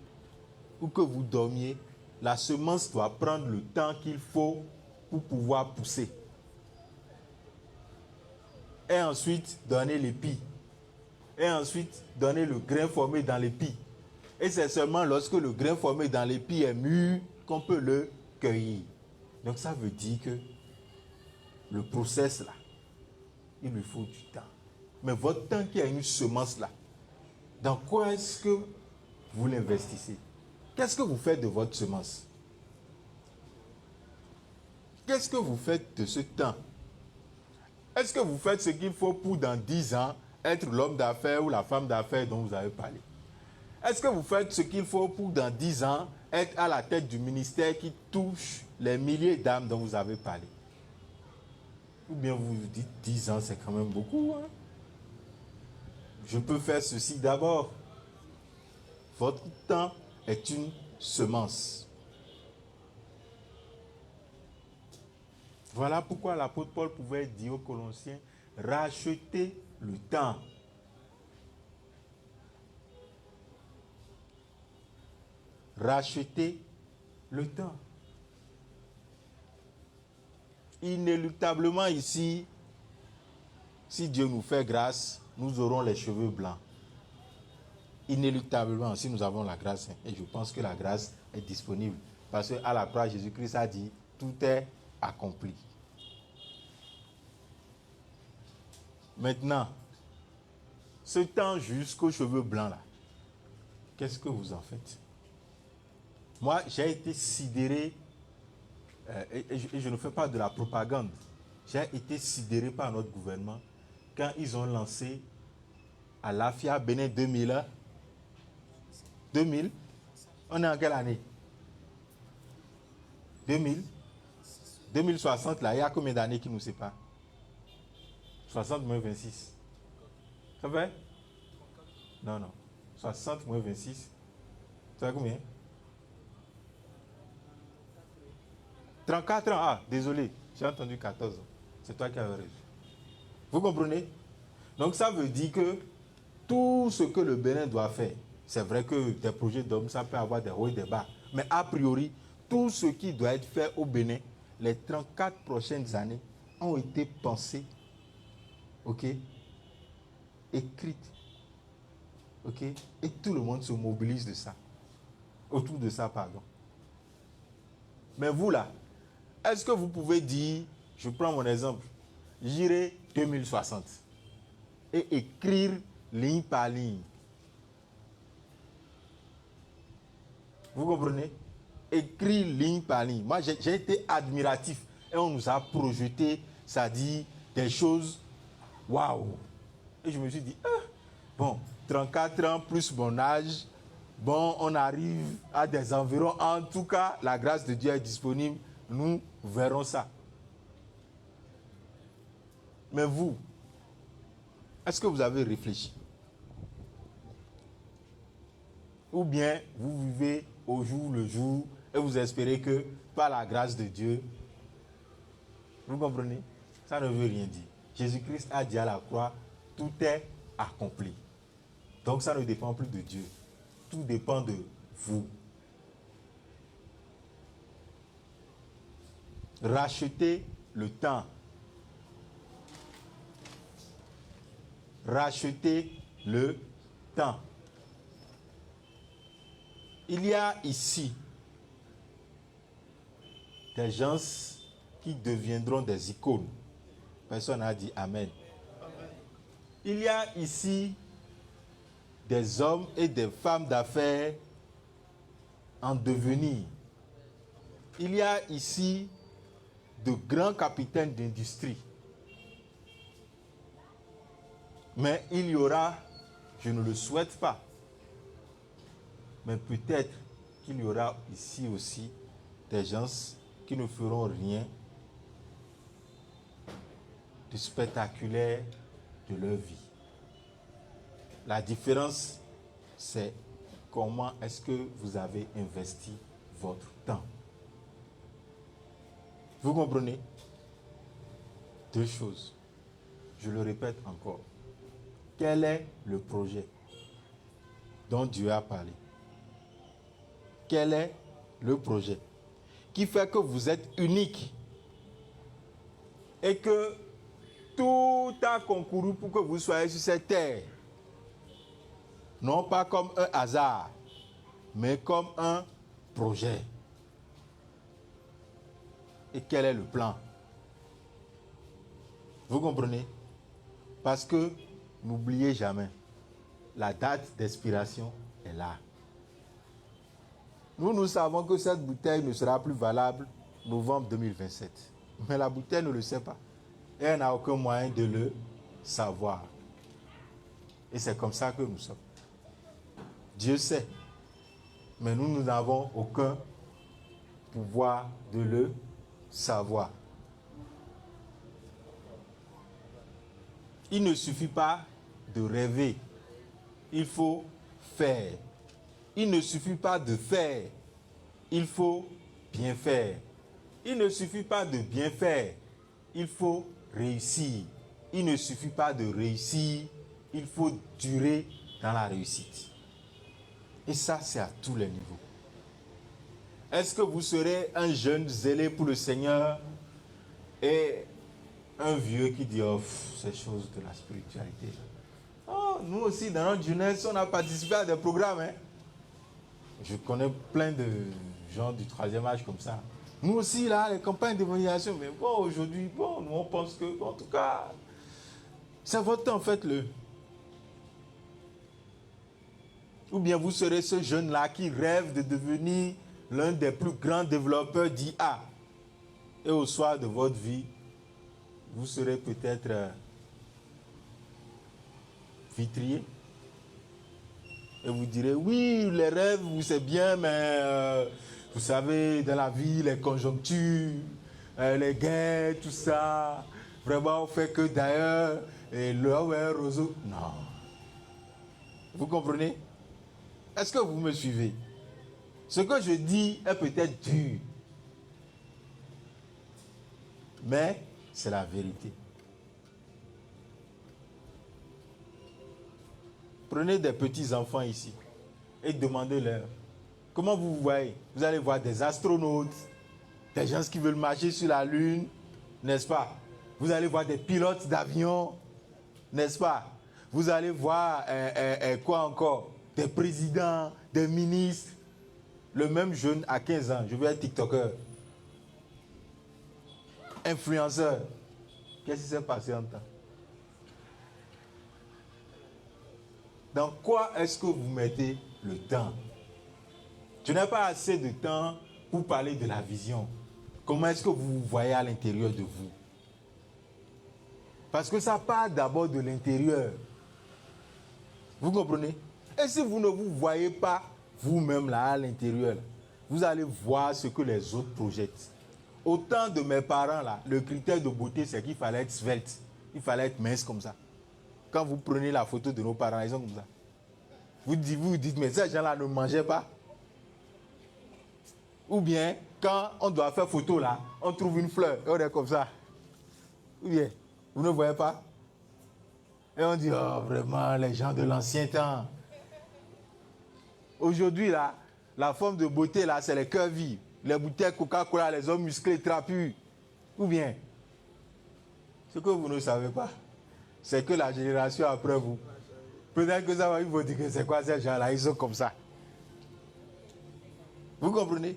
ou que vous dormiez, la semence doit prendre le temps qu'il faut pour pouvoir pousser. Et ensuite, donner l'épi. Et ensuite, donner le grain formé dans l'épi. Et c'est seulement lorsque le grain formé dans l'épi est mûr qu'on peut le cueillir. Donc ça veut dire que le process là, il lui faut du temps. Mais votre temps qui a une semence là, dans quoi est-ce que vous l'investissez? Qu'est-ce que vous faites de votre semence? Qu'est-ce que vous faites de ce temps? Est-ce que vous faites ce qu'il faut pour dans 10 ans être l'homme d'affaires ou la femme d'affaires dont vous avez parlé? Est-ce que vous faites ce qu'il faut pour dans 10 ans être à la tête du ministère qui touche les milliers d'âmes dont vous avez parlé? Ou bien vous vous dites 10 ans c'est quand même beaucoup, hein? Je peux faire ceci d'abord. Votre temps est une semence. Voilà pourquoi l'apôtre Paul pouvait dire aux Colossiens, rachetez le temps. Rachetez le temps. Inéluctablement ici, si Dieu nous fait grâce, nous aurons les cheveux blancs. Inéluctablement, si nous avons la grâce, et je pense que la grâce est disponible. Parce qu'à la croix, Jésus-Christ a dit, tout est accompli. Maintenant, ce temps jusqu'aux cheveux blancs là, qu'est-ce que vous en faites? Moi, j'ai été sidéré, et je ne fais pas de la propagande, j'ai été sidéré par notre gouvernement quand ils ont lancé à l'AFIA Bénin 2000, on est en quelle année? 2060, là, il y a combien d'années qui nous séparent? 60 moins 26. Ça fait? Non. 60 moins 26. Ça fait combien? 34 ans. Ah, désolé. J'ai entendu 14 ans. C'est toi qui avais raison. Vous comprenez? Donc ça veut dire que tout ce que le Bénin doit faire, c'est vrai que des projets d'hommes, ça peut avoir des hauts et des bas. Mais a priori, tout ce qui doit être fait au Bénin, les 34 prochaines années, ont été pensés, ok, écrites, ok, et tout le monde se mobilise de ça, autour de ça, pardon. Mais vous là, est-ce que vous pouvez dire, je prends mon exemple, j'irai 2060 et écrire ligne par ligne? Vous comprenez? écrit ligne par ligne. Moi, j'ai été admiratif. Et on nous a projeté, ça dit, des choses, waouh. Et je me suis dit, bon, 34 ans plus mon âge, bon, on arrive à des environs. En tout cas, la grâce de Dieu est disponible. Nous verrons ça. Mais vous, est-ce que vous avez réfléchi? Ou bien vous vivez au jour le jour et vous espérez que par la grâce de Dieu, vous comprenez? Ça ne veut rien dire. Jésus-Christ a dit à la croix, tout est accompli. Donc ça ne dépend plus de Dieu. Tout dépend de vous. Rachetez le temps. Rachetez le temps. Il y a ici des gens qui deviendront des icônes. Personne n'a dit Amen. Amen. Il y a ici des hommes et des femmes d'affaires en devenir. Il y a ici de grands capitaines d'industrie. Mais il y aura, je ne le souhaite pas, mais peut-être qu'il y aura ici aussi des gens qui ne feront rien de spectaculaire de leur vie. La différence, c'est comment est-ce que vous avez investi votre temps. Vous comprenez? Deux choses. Je le répète encore. Quel est le projet dont Dieu a parlé? Quel est le projet qui fait que vous êtes unique et que tout a concouru pour que vous soyez sur cette terre? Non pas comme un hasard, mais comme un projet. Et quel est le plan? Vous comprenez? Parce que n'oubliez jamais, la date d'expiration est là. Nous savons que cette bouteille ne sera plus valable novembre 2027. Mais la bouteille ne le sait pas. Et elle n'a aucun moyen de le savoir. Et c'est comme ça que nous sommes. Dieu sait. Mais nous n'avons aucun pouvoir de le savoir. Il ne suffit pas de rêver. Il faut faire. Il ne suffit pas de faire. Il faut bien faire. Il ne suffit pas de bien faire. Il faut réussir. Il ne suffit pas de réussir. Il faut durer dans la réussite. Et ça, c'est à tous les niveaux. Est-ce que vous serez un jeune zélé pour le Seigneur et un vieux qui dit, oh, ces choses de la spiritualité. Oh, nous aussi, dans notre jeunesse, on a participé à des programmes. Hein? Je connais plein de gens du troisième âge comme ça. Nous aussi, là, les campagnes d'évangélisation. Mais bon, aujourd'hui, bon, nous, on pense que, en tout cas, c'est votre temps, faites-le. Ou bien vous serez ce jeune-là qui rêve de devenir l'un des plus grands développeurs d'IA. Et au soir de votre vie, vous serez peut-être vitrier. Et vous direz, oui, les rêves, c'est bien, mais vous savez, dans la vie, les conjonctures, les guerres, tout ça, vraiment, on fait que d'ailleurs, et l'eau est roseau. Non. Vous comprenez? Est-ce que vous me suivez? Ce que je dis est peut-être dur, mais c'est la vérité. Prenez des petits enfants ici et demandez-leur comment vous voyez. Vous allez voir des astronautes, des gens qui veulent marcher sur la Lune, n'est-ce pas? Vous allez voir des pilotes d'avion, n'est-ce pas? Vous allez voir quoi encore? Des présidents, des ministres. Le même jeune à 15 ans, je veux être TikToker, influenceur. Qu'est-ce qui s'est passé en temps? Dans quoi est-ce que vous mettez le temps? Je n'ai pas assez de temps pour parler de la vision. Comment est-ce que vous vous voyez à l'intérieur de vous? Parce que ça part d'abord de l'intérieur. Vous comprenez? Et si vous ne vous voyez pas vous-même là à l'intérieur, vous allez voir ce que les autres projettent. Au temps de mes parents là, le critère de beauté c'est qu'il fallait être svelte, il fallait être mince comme ça. Quand vous prenez la photo de nos parents, ils sont comme ça. Vous dites mais ces gens-là ne mangeaient pas. Ou bien, quand on doit faire photo là, on trouve une fleur et on est comme ça. Ou bien, vous ne voyez pas? Et on dit, oh vraiment, les gens de l'ancien temps. Aujourd'hui là, la forme de beauté là, c'est les cœurs vifs. Les bouteilles Coca-Cola, les hommes musclés, trapus. Ou bien, ce que vous ne savez pas, c'est que la génération après vous, peut-être que ça va vous dire que c'est quoi ces gens-là, ils sont comme ça. Vous comprenez?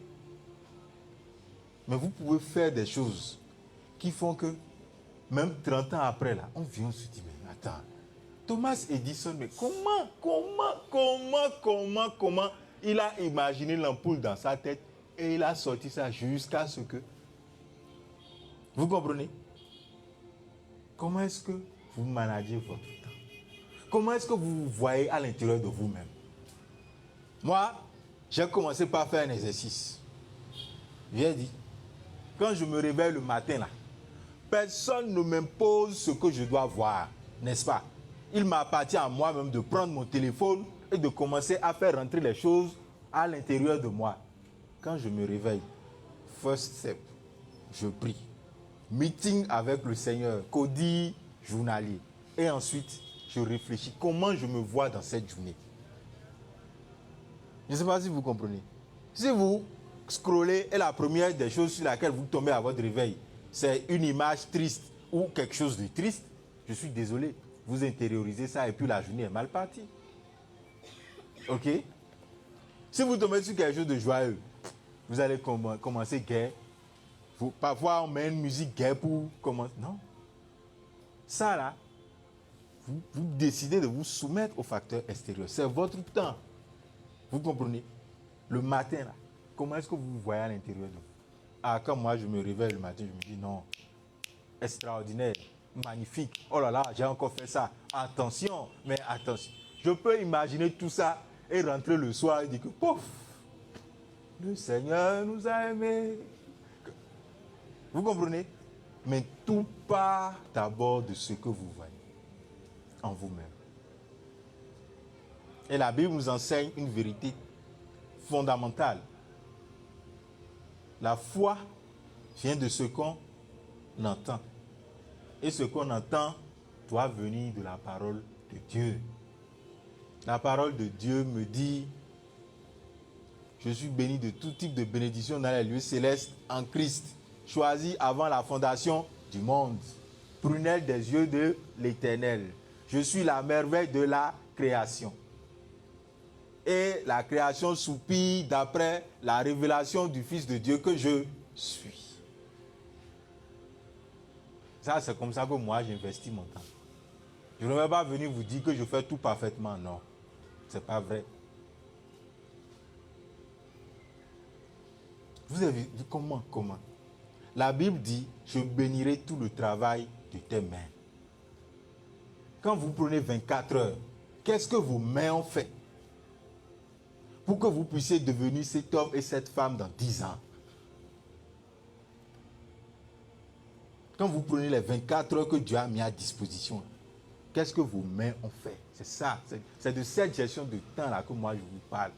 Mais vous pouvez faire des choses qui font que, même 30 ans après, là, on vient, on se dit, mais attends, Thomas Edison, mais comment il a imaginé l'ampoule dans sa tête et il a sorti ça jusqu'à ce que... Vous comprenez? Comment est-ce que vous managez votre temps? Comment est-ce que vous vous voyez à l'intérieur de vous-même? Moi, j'ai commencé par faire un exercice. J'ai dit, quand je me réveille le matin, là, personne ne m'impose ce que je dois voir, n'est-ce pas? Il m'appartient à moi-même de prendre mon téléphone et de commencer à faire rentrer les choses à l'intérieur de moi. Quand je me réveille, first step, je prie. Meeting avec le Seigneur, codie journalier. Et ensuite, je réfléchis comment je me vois dans cette journée. Je ne sais pas si vous comprenez. Si vous scrollez et la première des choses sur laquelle vous tombez à votre réveil, c'est une image triste ou quelque chose de triste, je suis désolé. Vous intériorisez ça et puis la journée est mal partie. Ok? Si vous tombez sur quelque chose de joyeux, vous allez commencer gai. Parfois, on met une musique gai pour commencer. Non. Ça là, vous décidez de vous soumettre aux facteurs extérieurs. C'est votre temps. Vous comprenez? Le matin là, comment est-ce que vous vous voyez à l'intérieur de vous? Ah, quand moi je me réveille le matin, je me dis non, extraordinaire, magnifique. Oh là là, j'ai encore fait ça. Attention, mais attention. Je peux imaginer tout ça et rentrer le soir et dire que pouf, le Seigneur nous a aimés. Vous comprenez? Mais tout part d'abord de ce que vous voyez en vous-même. Et la Bible nous enseigne une vérité fondamentale. La foi vient de ce qu'on entend. Et ce qu'on entend doit venir de la parole de Dieu. La parole de Dieu me dit, je suis béni de tout type de bénédiction dans les lieux célestes en Christ, choisi avant la fondation du monde, prunelle des yeux de l'Éternel. Je suis la merveille de la création. Et la création soupire d'après la révélation du Fils de Dieu que je suis. Ça, c'est comme ça que moi, j'investis mon temps. Je ne vais pas venir vous dire que je fais tout parfaitement. Non, ce n'est pas vrai. Vous avez vu comment? La Bible dit, je bénirai tout le travail de tes mains. Quand vous prenez 24 heures, qu'est-ce que vos mains ont fait pour que vous puissiez devenir cet homme et cette femme dans 10 ans? Quand vous prenez les 24 heures que Dieu a mis à disposition, qu'est-ce que vos mains ont fait? C'est ça, c'est de cette gestion de temps-là que moi je vous parle.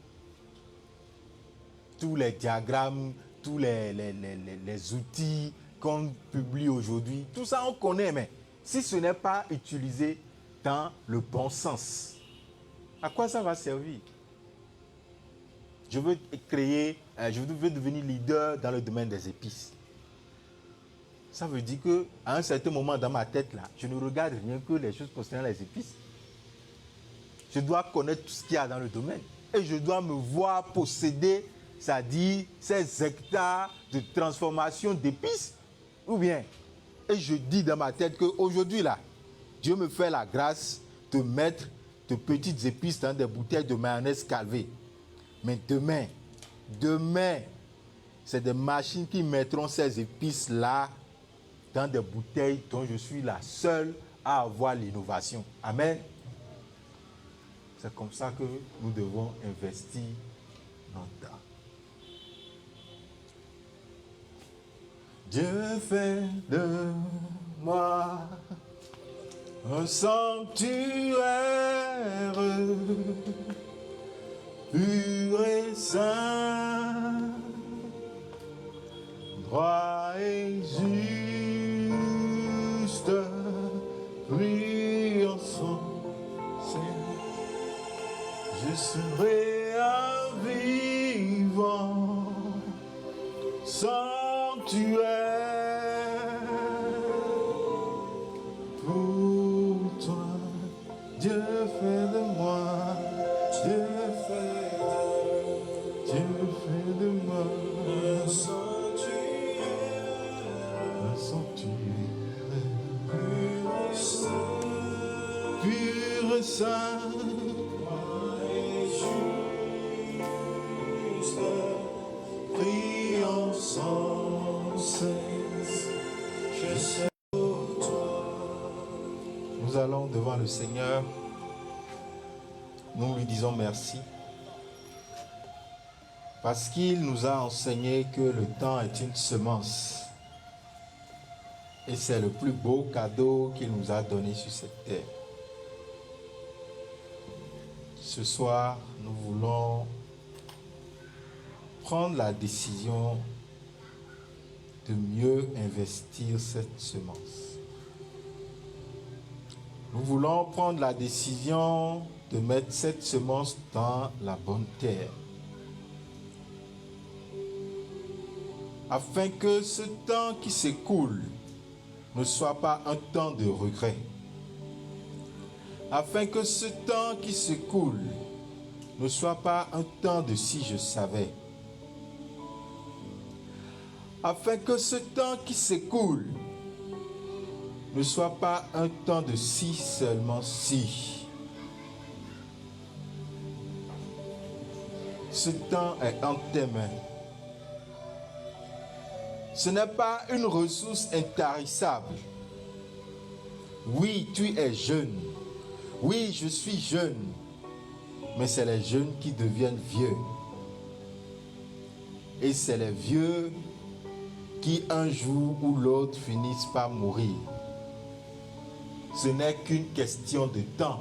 Tous les diagrammes, tous les outils qu'on publie aujourd'hui, tout ça on connaît, mais si ce n'est pas utilisé dans le bon sens, à quoi ça va servir? Je veux devenir leader dans le domaine des épices. Ça veut dire qu'à un certain moment dans ma tête, là, je ne regarde rien que les choses concernant les épices. Je dois connaître tout ce qu'il y a dans le domaine. Et je dois me voir posséder, c'est-à-dire ces hectares de transformation d'épices. Ou bien, et je dis dans ma tête qu'aujourd'hui, là, Dieu me fait la grâce de mettre de petites épices dans des bouteilles de mayonnaise calvée. Mais demain, c'est des machines qui mettront ces épices-là dans des bouteilles dont je suis la seule à avoir l'innovation. Amen. C'est comme ça que nous devons investir notre temps. Dieu fait de moi un sanctuaire pur et saint, droit et juste, pris en son sein. Je serai un vivant sanctuaire pour toi. Dieu fait de moi, Dieu fait de moi un sanctuaire pur et saint. Pris en son cesse, je sais pour toi. Nous allons devant le Seigneur. Nous lui disons merci. Parce qu'il nous a enseigné que le temps est une semence. Et c'est le plus beau cadeau qu'il nous a donné sur cette terre. Ce soir, nous voulons prendre la décision de mieux investir cette semence. Nous voulons prendre la décision de mettre cette semence dans la bonne terre, afin que ce temps qui s'écoule ne soit pas un temps de regret, afin que ce temps qui s'écoule ne soit pas un temps de si je savais, afin que ce temps qui s'écoule ne soit pas un temps de si seulement si. Ce temps est en tes mains. Ce n'est pas une ressource intarissable. Oui, tu es jeune. Oui, je suis jeune. Mais c'est les jeunes qui deviennent vieux. Et c'est les vieux qui un jour ou l'autre finissent par mourir. Ce n'est qu'une question de temps.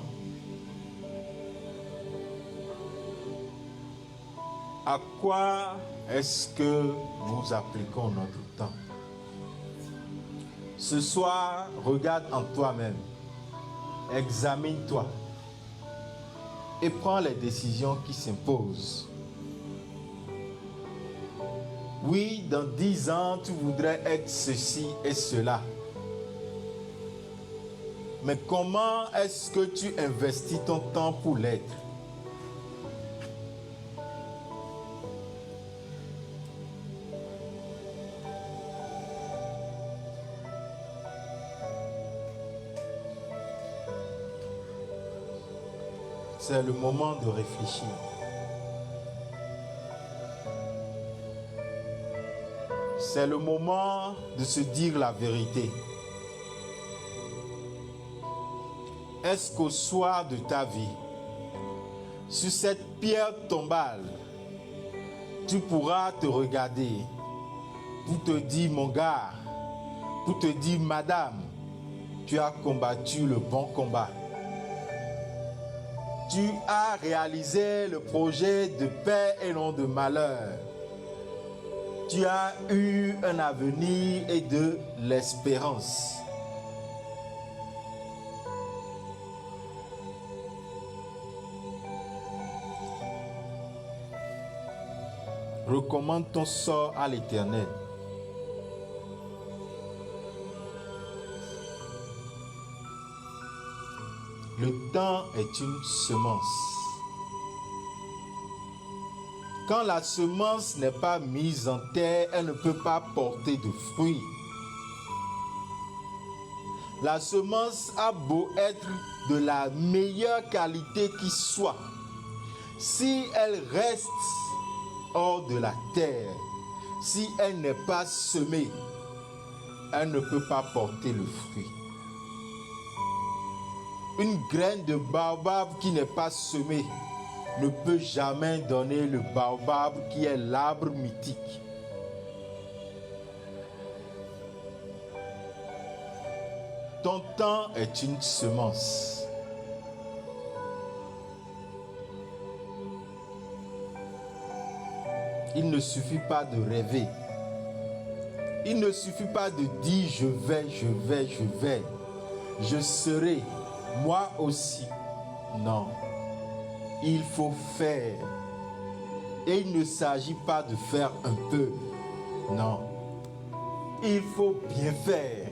À quoi est-ce que nous appliquons notre temps? Ce soir, regarde en toi-même, examine-toi et prends les décisions qui s'imposent. Oui, dans 10 ans, tu voudrais être ceci et cela. Mais comment est-ce que tu investis ton temps pour l'être? C'est le moment de réfléchir. C'est le moment de se dire la vérité. Est-ce qu'au soir de ta vie, sur cette pierre tombale, tu pourras te regarder pour te dire, mon gars, pour te dire, madame, tu as combattu le bon combat. Tu as réalisé le projet de paix et non de malheur. Tu as eu un avenir et de l'espérance. Recommande ton sort à l'Éternel. Le temps est une semence. Quand la semence n'est pas mise en terre, elle ne peut pas porter de fruits. La semence a beau être de la meilleure qualité qui soit. Si elle reste hors de la terre, si elle n'est pas semée, elle ne peut pas porter le fruit. Une graine de baobab qui n'est pas semée ne peut jamais donner le baobab qui est l'arbre mythique. Ton temps est une semence. Il ne suffit pas de rêver. Il ne suffit pas de dire je vais, je serai, moi aussi. Non, il faut faire. Et il ne s'agit pas de faire un peu. Non, il faut bien faire.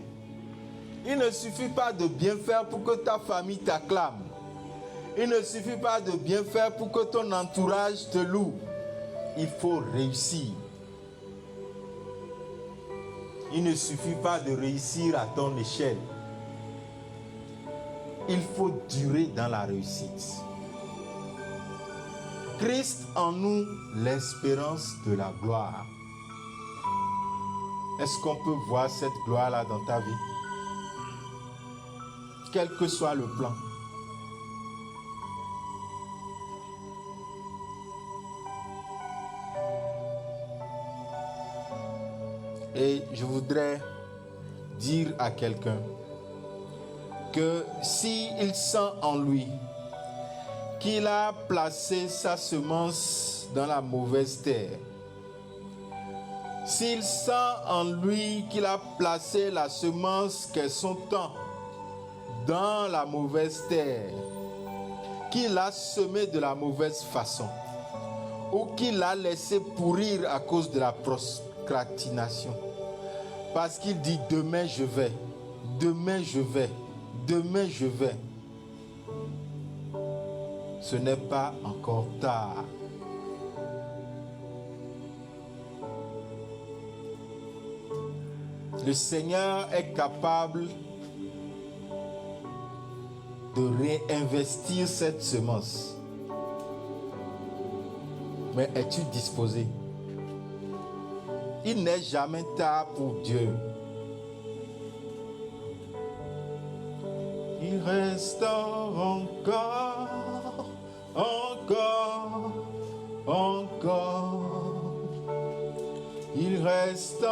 Il ne suffit pas de bien faire pour que ta famille t'acclame. Il ne suffit pas de bien faire pour que ton entourage te loue. Il faut réussir. Il ne suffit pas de réussir à ton échelle. Il faut durer dans la réussite. Christ en nous, l'espérance de la gloire. Est-ce qu'on peut voir cette gloire-là dans ta vie? Quel que soit le plan. Et je voudrais dire à quelqu'un que s'il sent en lui qu'il a placé sa semence dans la mauvaise terre, s'il sent en lui qu'il a placé la semence qu'est son temps dans la mauvaise terre, qu'il a semé de la mauvaise façon, ou qu'il a laissé pourrir à cause de la procrastination, parce qu'il dit demain je vais, demain je vais, demain je vais. Ce n'est pas encore tard. Le Seigneur est capable de réinvestir cette semence. Mais es-tu disposé? Il n'est jamais tard pour Dieu. Il reste encore, il reste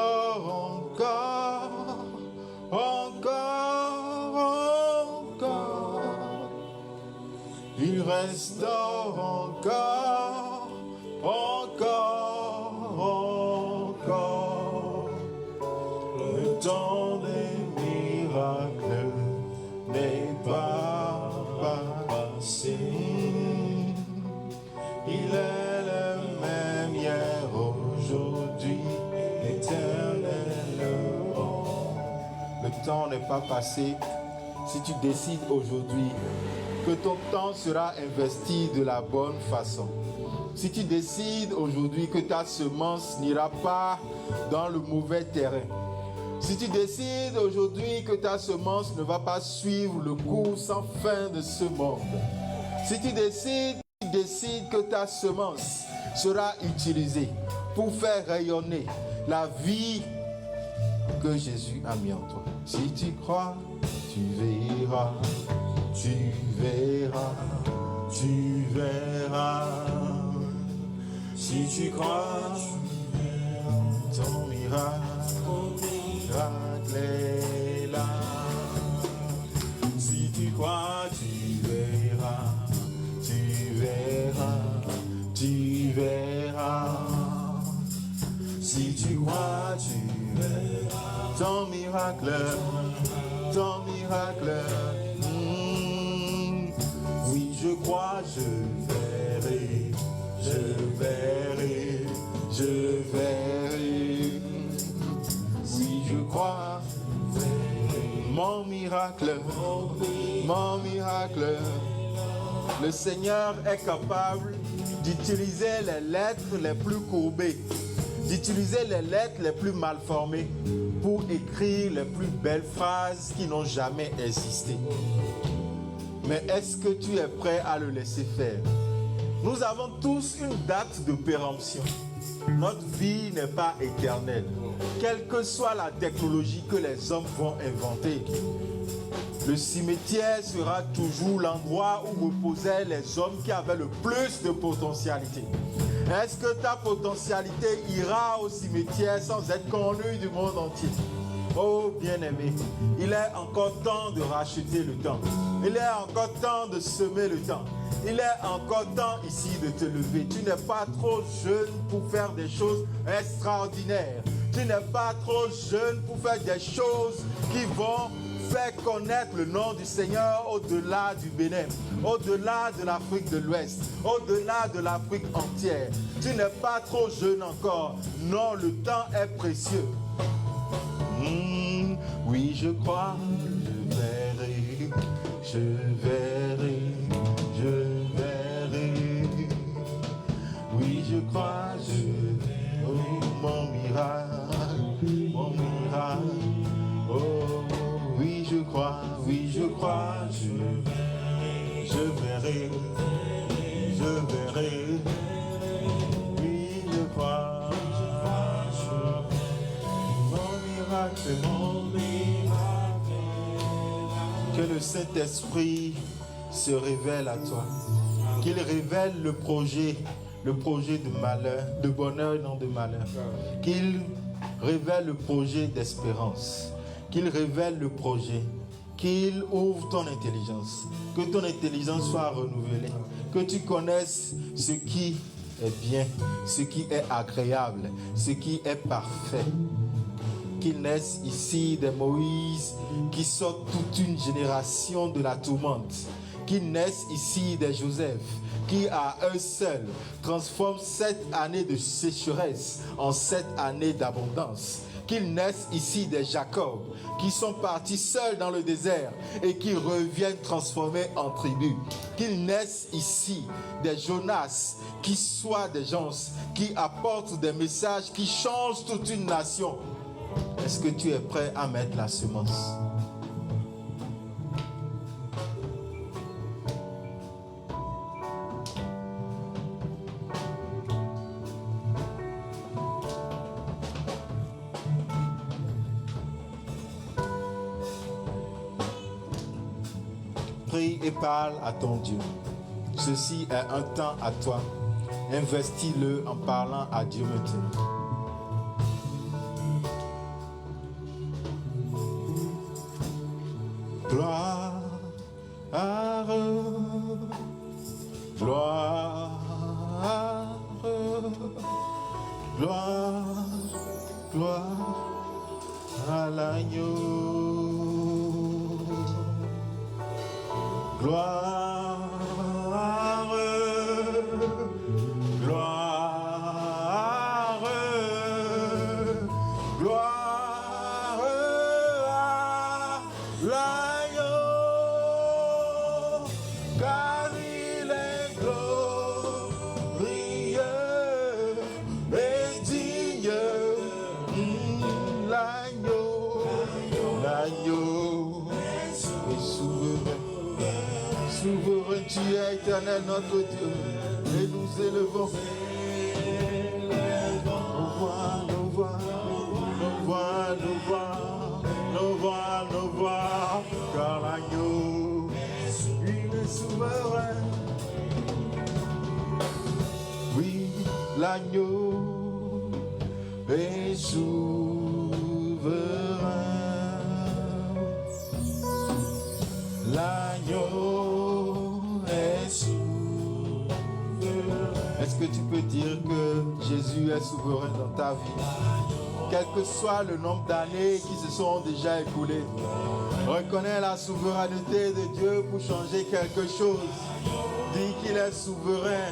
encore. Il reste encore. Le temps des miracles n'est pas passé. Il est le même hier, aujourd'hui, éternellement. Le temps n'est pas passé. Si tu décides aujourd'hui que ton temps sera investi de la bonne façon, si tu décides aujourd'hui que ta semence n'ira pas dans le mauvais terrain, si tu décides aujourd'hui que ta semence ne va pas suivre le cours sans fin de ce monde, si tu décides que ta semence sera utilisée pour faire rayonner la vie que Jésus a mis en toi. Si tu crois, tu verras, tu verras, tu verras. Si tu crois, ton miracle est là. Si tu crois, tu verras, tu verras, tu verras. Si tu crois, tu verras ton miracle, ton miracle. Oui, je crois, je verrai, je verrai, je verrai. Oui, je crois, mon miracle, mon miracle. Le Seigneur est capable d'utiliser les lettres les plus courbées, d'utiliser les lettres les plus mal formées pour écrire les plus belles phrases qui n'ont jamais existé. Mais est-ce que tu es prêt à le laisser faire? Nous avons tous une date de péremption. Notre vie n'est pas éternelle. Quelle que soit la technologie que les hommes vont inventer, le cimetière sera toujours l'endroit où reposaient les hommes qui avaient le plus de potentialité. Est-ce que ta potentialité ira au cimetière sans être connue du monde entier? Oh bien-aimé, il est encore temps de racheter le temps. Il est encore temps de semer le temps. Il est encore temps ici de te lever. Tu n'es pas trop jeune pour faire des choses extraordinaires. Tu n'es pas trop jeune pour faire des choses qui vont faire connaître le nom du Seigneur au-delà du Bénin, au-delà de l'Afrique de l'Ouest, au-delà de l'Afrique entière. Tu n'es pas trop jeune encore. Non, le temps est précieux. Oui, je crois, je verrai, je verrai, je verrai. Oui, je crois, je verrai. Oh, mon miracle, mon miracle. Oh, oui, je crois, je verrai, je verrai, je verrai. Oui, je crois. Que le Saint-Esprit se révèle à toi. Qu'il révèle le projet de malheur, de bonheur, non de malheur. Qu'il révèle le projet d'espérance. Qu'il révèle le projet. Qu'il ouvre ton intelligence. Que ton intelligence soit renouvelée. Que tu connaisses ce qui est bien, ce qui est agréable, ce qui est parfait. Qu'il naisse ici des Moïse qui sortent toute une génération de la tourmente. Qu'il naisse ici des Joseph qui à eux seuls transforment 7 années de sécheresse en 7 années d'abondance. Qu'il naisse ici des Jacob qui sont partis seuls dans le désert et qui reviennent transformés en tribus. Qu'il naisse ici des Jonas qui soient des gens qui apportent des messages qui changent toute une nation. Est-ce que tu es prêt à mettre la semence? Prie et parle à ton Dieu. Ceci est un temps à toi. Investis-le en parlant à Dieu maintenant. Gloire, gloire, gloire, gloire à l'agneau. Gloire, gloire, gloire à l'agneau. Car il est glorieux et digne, l'agneau est souverain. Souverain, tu es éternel, notre Dieu, et nous élevons. Nos voix, car l'agneau, il est souverain. Oui, l'agneau est souverain. L'agneau est souverain. Est-ce que tu peux dire que Jésus est souverain dans ta vie? Quel que soit le nombre d'années qui se sont déjà écoulées, reconnais la souveraineté de Dieu pour changer quelque chose. Dis qu'il est souverain,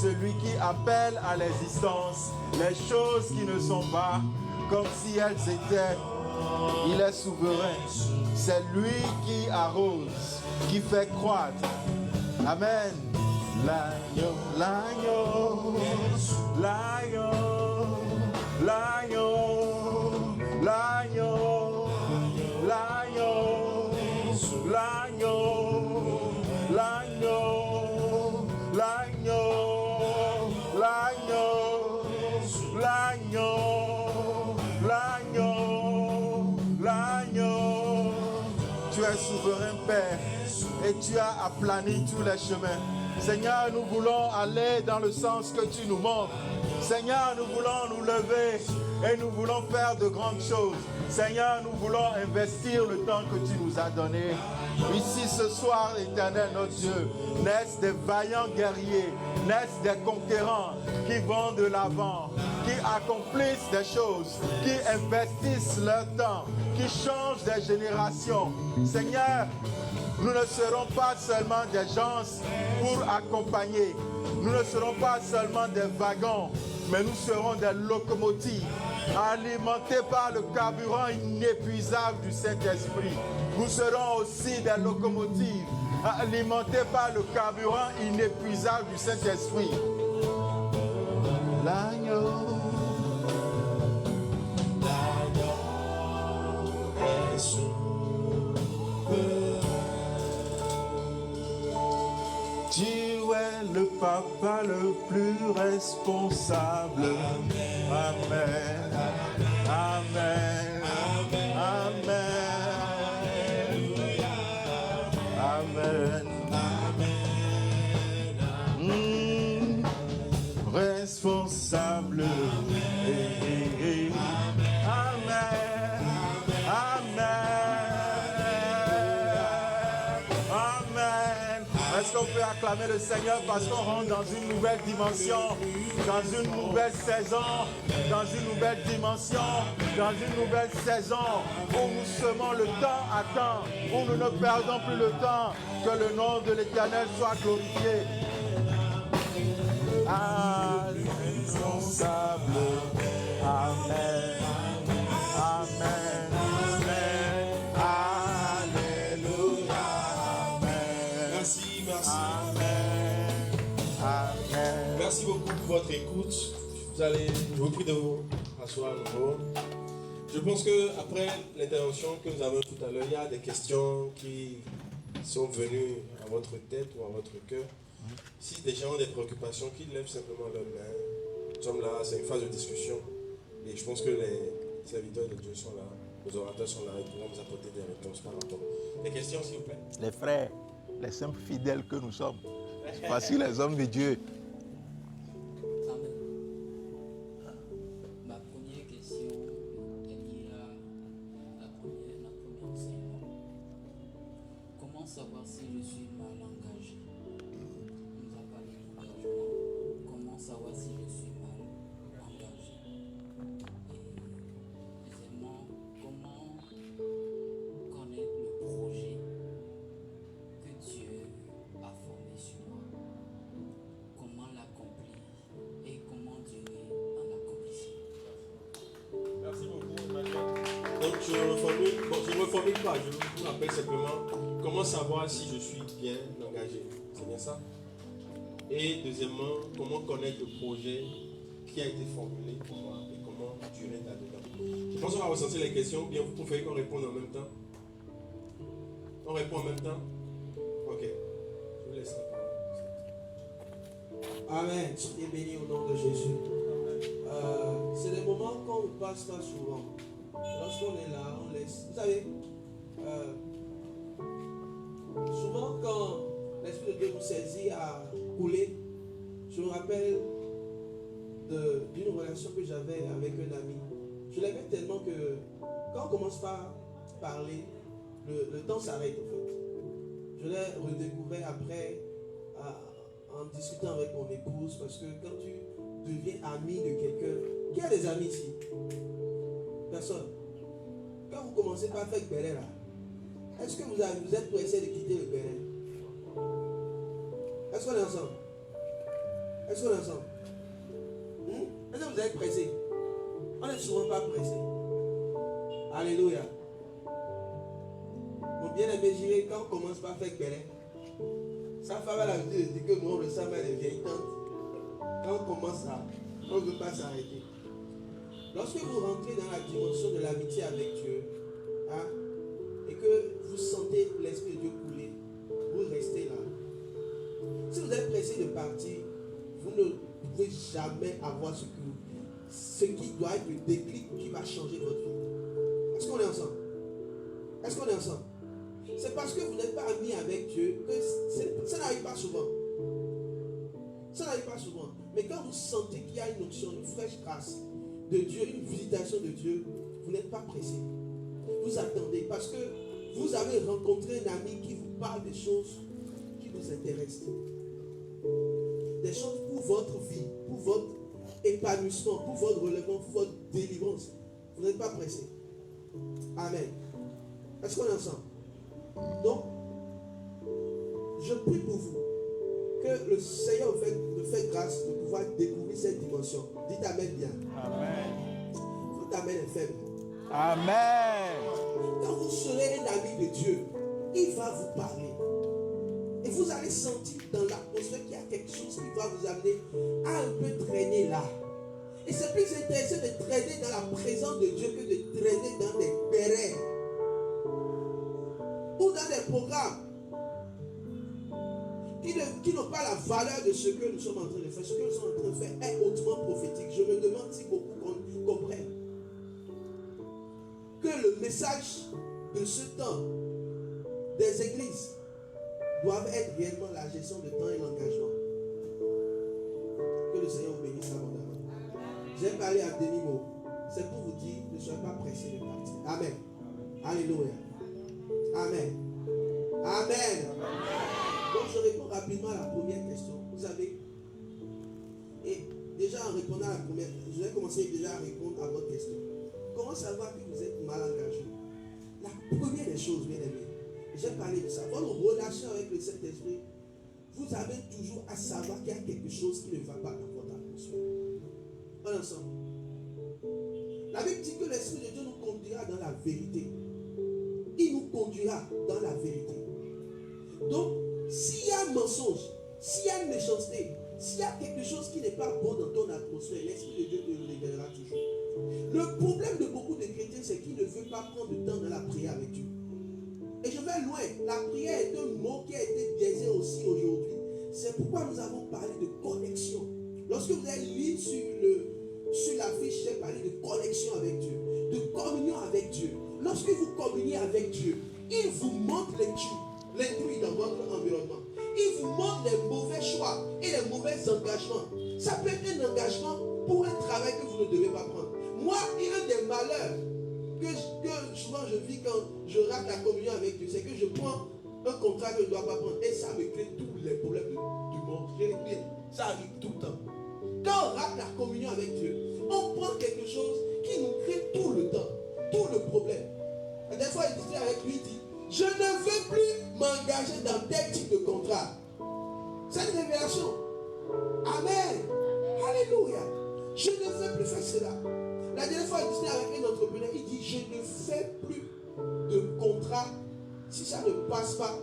celui qui appelle à l'existence les choses qui ne sont pas comme si elles étaient. Il est souverain. C'est lui qui arrose, qui fait croître. Amen. L'agneau, l'agneau, l'agneau, l'agneau, l'agneau, l'agneau, l'agneau, l'agneau, l'agneau, l'agneau, Tu es souverain, Père, et tu as aplani tous les chemins. Seigneur, nous voulons aller dans le sens que tu nous montres. Seigneur, nous voulons nous lever et nous voulons faire de grandes choses. Seigneur, nous voulons investir le temps que tu nous as donné. Ici ce soir, Éternel, notre Dieu, naissent des vaillants guerriers, naissent des conquérants qui vont de l'avant, qui accomplissent des choses, qui investissent leur temps, qui changent des générations. Seigneur, nous ne serons pas seulement des gens pour accompagner. Nous ne serons pas seulement des wagons, mais nous serons des locomotives alimentées par le carburant inépuisable du Saint-Esprit. Nous serons aussi des locomotives alimentées par le carburant inépuisable du Saint-Esprit. L'agneau est sauveur. Tu es le papa le plus responsable. Amen. Amen. Amen. Amen. Responsable. Amen. Amen. Est-ce qu'on peut acclamer le Seigneur parce qu'on rentre dans une nouvelle dimension, dans une nouvelle saison, dans une nouvelle dimension, dans une nouvelle saison où nous semons le temps à temps, où nous ne perdons plus le temps, que le nom de l'Éternel soit glorifié. Responsable. Amen. Amen. Merci beaucoup pour votre écoute. Je vous prie de vous asseoir à nouveau. Je pense qu'après l'intervention que nous avons tout à l'heure, il y a des questions qui sont venues à votre tête ou à votre cœur. Si des gens ont des préoccupations, qu'ils lèvent simplement leurs mains. Nous sommes là, c'est une phase de discussion. Et je pense que les serviteurs de Dieu sont là, les orateurs sont là et pourront nous apporter des réponses par rapport. Des questions, s'il vous plaît. Les frères, les simples fidèles que nous sommes, voici les hommes de Dieu. Amen. Ma première question est liée à la première enseignement. Comment savoir si je suis mal engagé? On nous a parlé d'engagement. Comment savoir si je suis mal engagé? Et deuxièmement, comment connaître le projet que Dieu a formé sur moi? Comment l'accomplir et comment durer en accomplissant? Merci beaucoup, Emmanuel. Donc, je ne reformule pas, je vous rappelle simplement comment savoir si je suis bien engagé. C'est bien ça? Et deuxièmement, comment connaître le projet qui a été formulé pour moi et comment durer là-dedans. Je pense qu'on va ressentir les questions, bien vous préférez qu'on réponde en même temps? On répond en même temps? Ok. Je vous laisse la parole. Amen. Soyez bénis au nom de Jésus. C'est des moments qu'on ne passe pas souvent. Lorsqu'on est là, on laisse. Vous savez, souvent quand l'Esprit de Dieu vous saisit à couler, je me rappelle d'une relation que j'avais avec un ami. Je l'aimais tellement que quand on commence par parler, le temps s'arrête en fait. Je l'ai redécouvert après en discutant avec mon épouse, parce que quand tu deviens ami de quelqu'un, qui a des amis ici? Personne. Quand vous commencez par faire le béret là, est-ce que vous êtes pressé de quitter le béret? Est-ce qu'on est ensemble? Est-ce qu'on est ensemble? Est-ce que vous êtes pressé? On n'est souvent pas pressé. Alléluia. Mon bien-aimé, j'irai quand on commence par faire le béret. Sa femme a l'habitude de dire que nous on ressemble à des vieilles tantes. Quand on commence à, on ne veut pas s'arrêter. Lorsque vous rentrez dans la dimension de l'amitié avec Dieu, hein, et que vous sentez l'Esprit de Dieu couler, vous restez là. Si vous êtes pressé de partir, vous ne pouvez jamais avoir ce qui doit être le déclic qui va changer votre vie. Est-ce qu'on est ensemble? Est-ce qu'on est ensemble? c'est parce que vous n'êtes pas ami avec Dieu que ça n'arrive pas souvent. Ça n'arrive pas souvent. Mais quand vous sentez qu'il y a une onction, une fraîche grâce de Dieu, une visitation de Dieu, vous n'êtes pas pressé. Vous attendez parce que vous avez rencontré un ami qui vous parle des choses qui vous intéressent. Des choses pour votre vie, pour votre épanouissement, pour votre relèvement, pour votre délivrance. Vous n'êtes pas pressé. Amen. Est-ce qu'on est ensemble? Donc, je prie pour vous que le Seigneur vous fait grâce de pouvoir découvrir cette dimension. Dites Amen bien. Amen. Votre Amen est faible. Amen. Quand vous serez un ami de Dieu, il va vous parler. Et vous allez sentir dans l'atmosphère qu'il y a quelque chose qui va vous amener à un peu traîner là. Et c'est plus intéressant de traîner dans la présence de Dieu que de traîner dans des bérets ou dans des programmes qui n'ont pas la valeur de ce que nous sommes en train de faire. Ce que nous sommes en train de faire est hautement prophétique. Je me demande si beaucoup comprennent que le message de ce temps des églises doivent être réellement la gestion de temps et l'engagement. Que le Seigneur vous bénisse abondamment. J'ai parlé à demi-mot. C'est pour vous dire, ne soyez pas pressés de partir. Amen. Alléluia. Amen. Amen. Donc je réponds rapidement à la première question. Vous avez... Et déjà en répondant à la première, je vais commencer déjà à répondre à votre question. Comment savoir que vous êtes mal engagé? La première des choses, bien aimé, j'ai parlé de ça. Votre relation avec le Saint-Esprit, vous avez toujours à savoir qu'il y a quelque chose qui ne va pas dans votre atmosphère. On est ensemble. La Bible dit que l'Esprit de Dieu nous conduira dans la vérité. Il nous conduira dans la vérité. Donc, s'il y a un mensonge, s'il y a une méchanceté, s'il y a quelque chose qui n'est pas bon dans ton atmosphère, l'Esprit de Dieu te le révélera toujours. Le problème de beaucoup de chrétiens, c'est qu'ils ne veulent pas prendre le temps dans la prière avec Dieu. Et je vais loin. La prière est un mot qui a été biaisé aussi aujourd'hui. C'est pourquoi nous avons parlé de connexion. Lorsque vous allez lire sur l'affiche, j'ai parlé de connexion avec Dieu, de communion avec Dieu. Lorsque vous communiez avec Dieu, il vous montre l'intrus dans votre environnement. Il vous montre les mauvais choix et les mauvais engagements. Ça peut être un engagement pour un travail que vous ne devez pas prendre. Moi, il y a un des malheurs que souvent je vis quand je rate la communion avec Dieu, c'est que je prends un contrat que je ne dois pas prendre et ça me crée tous les problèmes du monde. Ça arrive tout le temps. Quand on rate la communion avec Dieu, on prend quelque chose qui nous crée tout le temps, tout le problème. Et des fois, il dit avec lui, il dit, je ne veux plus m'engager dans tel type de contrat. C'est une révélation. Amen. Alléluia. Je ne veux plus faire cela. La dernière fois, il disait avec un entrepreneur, il dit, je ne fais plus de contrat si ça ne passe pas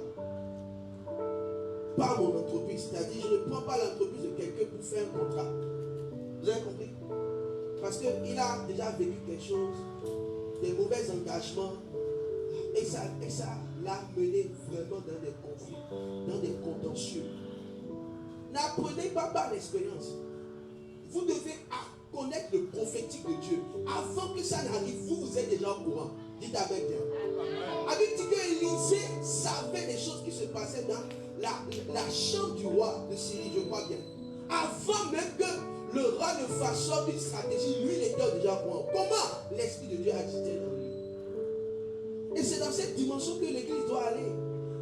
par mon entreprise. C'est-à-dire, je ne prends pas l'entreprise de quelqu'un pour faire un contrat. Vous avez compris? Parce qu'il a déjà vécu quelque chose, des mauvais engagements, et ça l'a mené vraiment dans des conflits, dans des contentieux. N'apprenez pas par l'expérience. Vous devez connaître le prophétique de Dieu. Avant que ça n'arrive, vous êtes déjà au courant. Dites Amen bien. La Bible dit que Élisée savait des choses qui se passaient dans la chambre du roi de Syrie, je crois bien. Avant même que le roi ne façonne une stratégie, lui il était déjà au courant. Comment l'Esprit de Dieu agissait dans lui? Et c'est dans cette dimension que l'Église doit aller,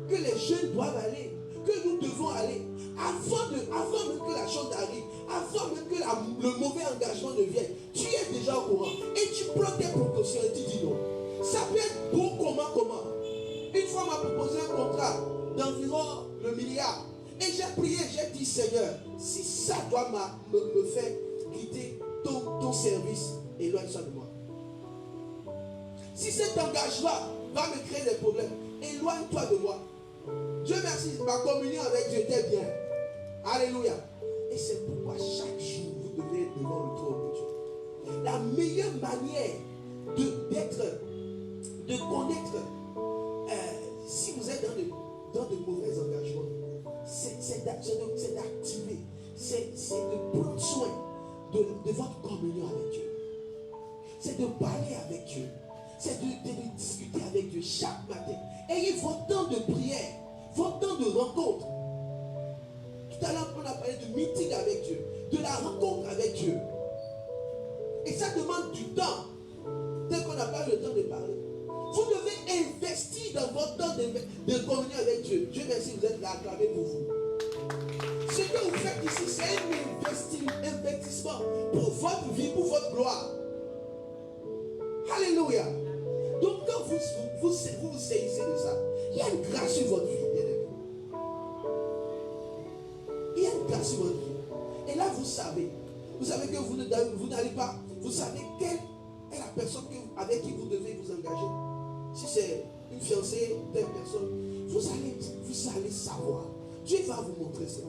que les jeunes doivent aller, que nous devons aller. Avant même que la chose arrive, avant même que le mauvais engagement ne vienne, tu es déjà au courant. Et tu prends tes précautions et tu dis non. Ça peut être bon comment. Une fois, on m'a proposé un contrat d'environ le milliard. Et j'ai prié, j'ai dit, Seigneur, si ça doit me faire quitter ton service, éloigne-toi de moi. Si cet engagement va me créer des problèmes, éloigne-toi de moi. Dieu merci, ma communion avec Dieu était bien. Alléluia. Et c'est pourquoi chaque jour, vous devez être devant le trône de Dieu. La meilleure manière de connaître si vous êtes dans de mauvais engagements, c'est d'activer, c'est de prendre soin de votre communion avec Dieu. C'est de parler avec Dieu. C'est de discuter avec Dieu chaque matin. Ayez votre temps de prière, votre temps de rencontre. Tout à l'heure, on a parlé de meeting avec Dieu, de la rencontre avec Dieu. Et ça demande du temps. Dès qu'on n'a pas le temps de parler. Vous devez investir dans votre temps de communion avec Dieu. Dieu merci, vous êtes là, acclamé pour vous. Ce que vous faites ici, c'est un investissement pour votre vie, pour votre gloire. Alléluia. Donc quand vous saisissez de ça, il y a une grâce sur votre vie, bien-aimé. Il y a une grâce sur votre vie. Et là, vous savez que vous n'allez pas, vous savez quelle est la personne avec qui vous devez vous engager. Si c'est une fiancée, telle personne, vous allez savoir. Dieu va vous montrer cela.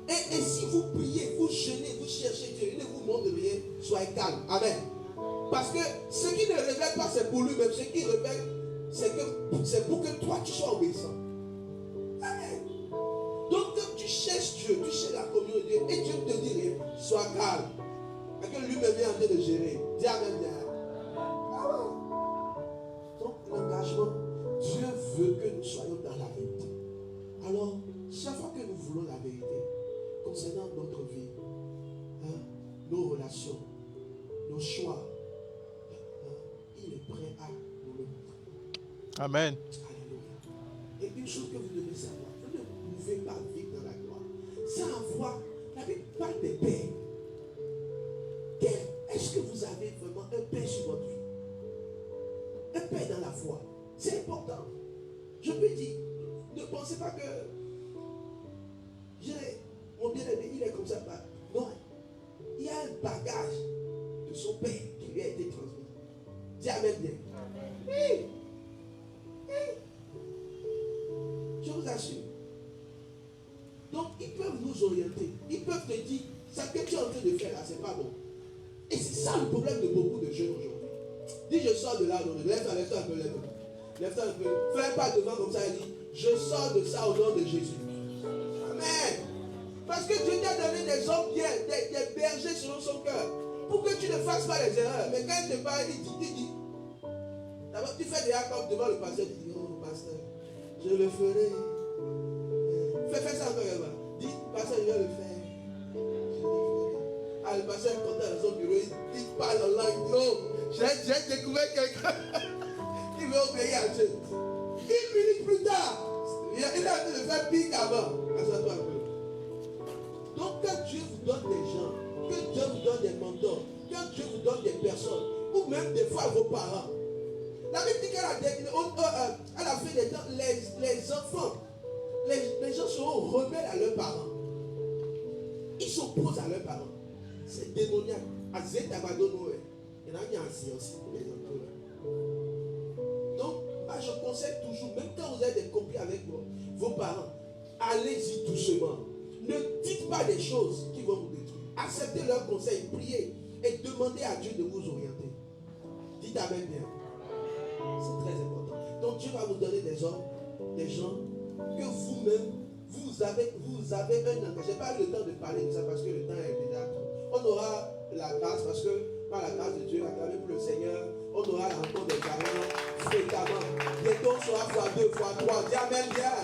Et si vous priez, vous jeûnez, vous cherchez Dieu, il ne vous montre rien, soyez calme. Amen. Parce que ce qui ne révèle pas, c'est pour lui-même. Ce qui révèle, c'est pour que toi, tu sois obéissant. Amen. Donc, quand tu cherches Dieu, tu cherches la communion de Dieu, et Dieu ne te dit rien, sois calme. Parce que lui-même est en train de gérer. Dis Amen. Amen. Donc, l'engagement, Dieu veut que nous soyons dans la vérité. Alors, chaque fois que nous voulons la vérité, concernant notre vie, nos relations, nos choix, il est prêt à nous le montrer. Amen. Alléluia. Et une chose que vous devez savoir, vous ne pouvez pas vivre dans la gloire sans avoir, la Bible parle des pères. Est-ce que vous avez vraiment un père sur votre vie? Un père dans la foi. C'est important. Je peux dire, ne pensez pas que mon bien-aimé, il est comme ça. Non. Il y a un bagage de son père qui lui a été transmis. Dis Amen bien. Oui. Je vous assure. Donc, ils peuvent nous orienter. Ils peuvent te dire, ça que tu es en train de faire là, c'est pas bon. Et c'est ça le problème de beaucoup de jeunes aujourd'hui. Dis, je sors de là, lève-toi un peu, lève-toi un peu. Fais un pas devant comme ça et dis, je sors de ça au nom de Jésus. Amen. Parce que Dieu t'a donné des hommes bien, des bergers selon son cœur. Pour que tu ne fasses pas les erreurs. Mais quand il te parle, il dit. D'abord, tu fais des accords devant le pasteur. Tu dis, oh, pasteur, je le ferai. Fais ça encore, là-bas. Dis, pasteur, je vais le faire. Je le ferai. Ah, le pasteur est content dans son bureau. Il parle en langue. Il dit, oh, j'ai découvert quelqu'un qui veut obéir à Dieu. 1 minute plus tard, il est en train de faire pire qu'avant. Assois-toi un peu. Donc, quand Dieu vous donne des gens, que Dieu vous donne des mentors, quand Dieu vous donne des personnes, ou même des fois vos parents, la Bible dit qu'à la fin des temps, les enfants, les gens seront rebelles à leurs parents. Ils s'opposent à leurs parents. C'est démoniaque. Il y en a qui ont aussi pour les enfants. Donc, moi, je conseille toujours, même quand vous avez des conflits avec vos parents, allez-y doucement. Ne dites pas des choses qui vont vous détruire. Acceptez leurs conseils, priez et demandez à Dieu de vous orienter. Dites Amen bien. C'est très important. Donc Dieu va vous donner des hommes, des gens que vous-même, vous avez un engagement. Je n'ai pas eu le temps de parler de ça parce que le temps est déjà trop. On aura la grâce parce que par la grâce de Dieu, acclamé pour le Seigneur, on aura la rencontre des parents fréquemment. Bientôt on sera fois 2, fois 3. Dis Amen bien.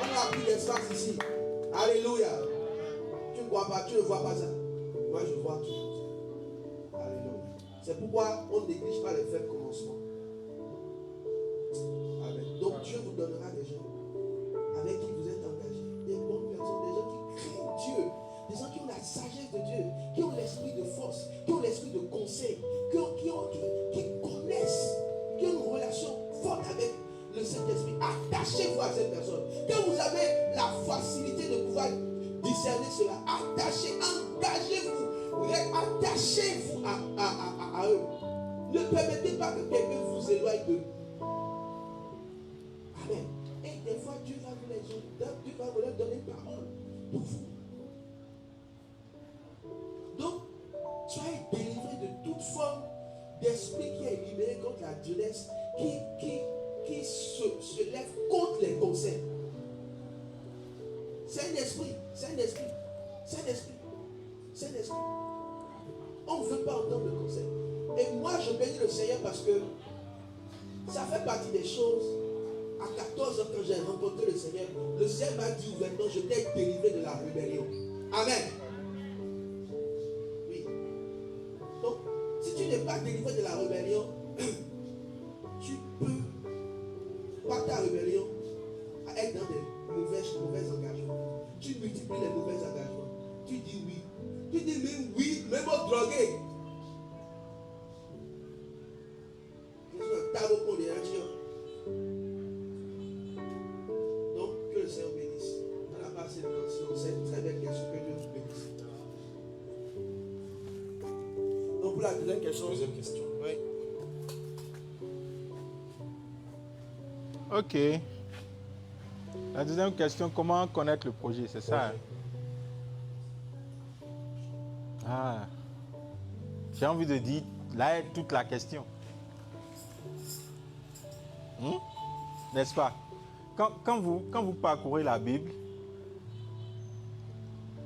On aura plus d'espace ici. Alléluia. Tu ne vois pas, tu ne vois pas ça. Moi, je vois tout. Alléluia. C'est pourquoi on ne néglige pas les faibles commencements. Amen. Donc, Dieu vous donnera des gens avec qui vous êtes engagés. Des bonnes personnes, des gens qui craignent Dieu. Des gens qui ont la sagesse de Dieu, qui ont l'esprit de force, qui ont l'esprit de conseil, qui connaissent, qui ont une relation forte avec le Saint-Esprit. Attachez-vous à cette personne. Quand vous avez la facilité de pouvoir discerner cela, engagez-vous. Attachez-vous à eux. Ne permettez pas que quelqu'un vous éloigne d'eux. Amen. Et des fois, Dieu va vous leur donner parole pour vous. Donc, soyez délivrés de toute forme d'esprit qui est libéré contre la jeunesse, qui se lève contre les conseils. C'est un esprit. On ne veut pas entendre le conseil. Et moi, je bénis le Seigneur parce que ça fait partie des choses à 14 ans, quand j'ai rencontré le Seigneur m'a dit ouvertement, je t'ai délivré de la rébellion. Amen. Oui. Donc, si tu n'es pas délivré de la rébellion, tu peux, par ta rébellion, être dans des mauvais engagements. Tu multiplies les mauvais engagements. Tu dis oui. Tu dis même oui, même au drogué. Je suis un tableau pour les nations. Donc, que le Seigneur bénisse. On a passé le temps, c'est une très belle question, que Dieu vous bénisse. Donc, pour la deuxième question. Deuxième question. Oui. Ok. La deuxième question, comment connaître le projet, c'est ça? Hein? Ah. J'ai envie de dire, là est toute la question. N'est-ce pas? Quand vous parcourez la Bible,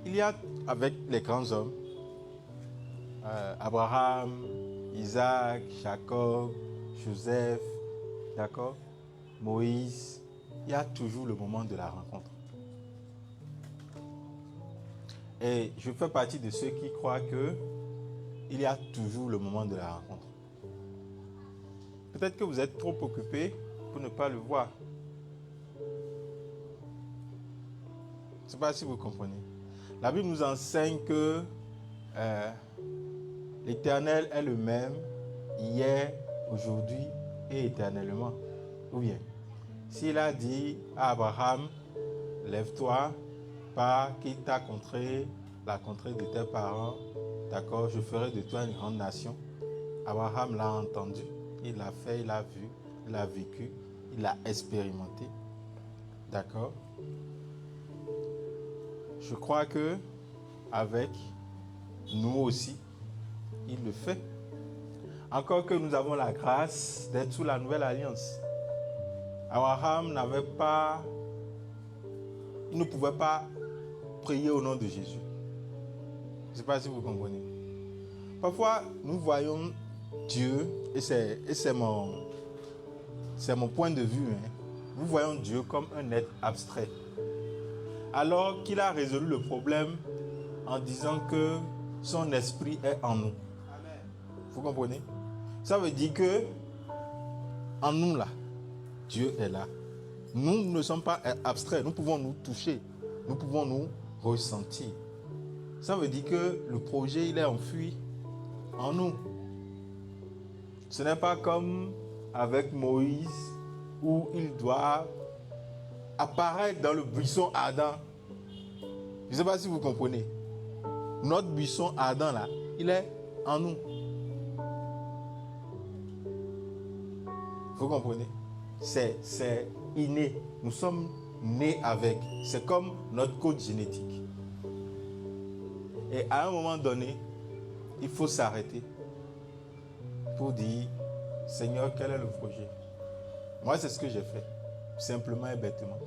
il y a avec les grands hommes, Abraham, Isaac, Jacob, Joseph, d'accord, Moïse, il y a toujours le moment de la rencontre. Et je fais partie de ceux qui croient qu'il y a toujours le moment de la rencontre. Peut-être que vous êtes trop occupé pour ne pas le voir. Je ne sais pas si vous comprenez. La Bible nous enseigne que l'Éternel est le même hier, aujourd'hui et éternellement. Ou bien, s'il a dit à Abraham, lève-toi, pars, quitte ta contrée, la contrée de tes parents, d'accord, je ferai de toi une grande nation. Abraham l'a entendu, il l'a fait, il l'a vu, il l'a vécu, il l'a expérimenté, d'accord. Je crois que avec nous aussi, il le fait. Encore que nous avons la grâce d'être sous la nouvelle alliance. Abraham n'avait pas, il ne pouvait pas prier au nom de Jésus. Je ne sais pas si vous comprenez. Parfois, nous voyons Dieu, et c'est mon point de vue, hein. Nous voyons Dieu comme un être abstrait. Alors qu'il a résolu le problème en disant que son esprit est en nous. Amen. Vous comprenez? Ça veut dire que en nous là, Dieu est là. Nous ne sommes pas abstraits, nous pouvons nous toucher, nous pouvons nous ressentir. Ça veut dire que le projet, il est enfui en nous. Ce n'est pas comme avec Moïse où il doit apparaître dans le buisson ardent. Je ne sais pas si vous comprenez. Notre buisson ardent là, il est en nous. Vous comprenez? C'est inné. Nous sommes nés avec. C'est comme notre code génétique. Et à un moment donné, il faut s'arrêter pour dire, Seigneur, quel est le projet? Moi, c'est ce que j'ai fait, simplement et bêtement.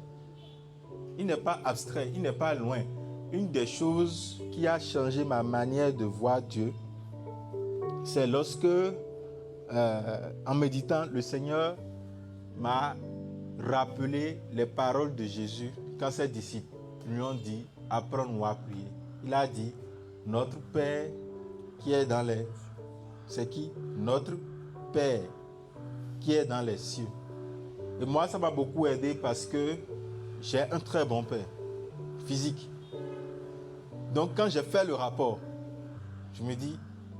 Il n'est pas abstrait, il n'est pas loin. Une des choses qui a changé ma manière de voir Dieu, c'est lorsque, en méditant, le Seigneur m'a rappelé les paroles de Jésus quand ses disciples lui ont dit, apprends-nous à prier. Il a dit, notre Père qui est dans les... C'est qui? Notre Père qui est dans les cieux. Et moi, ça m'a beaucoup aidé parce que j'ai un très bon père, physique. Donc, quand j'ai fait le rapport, je me dis,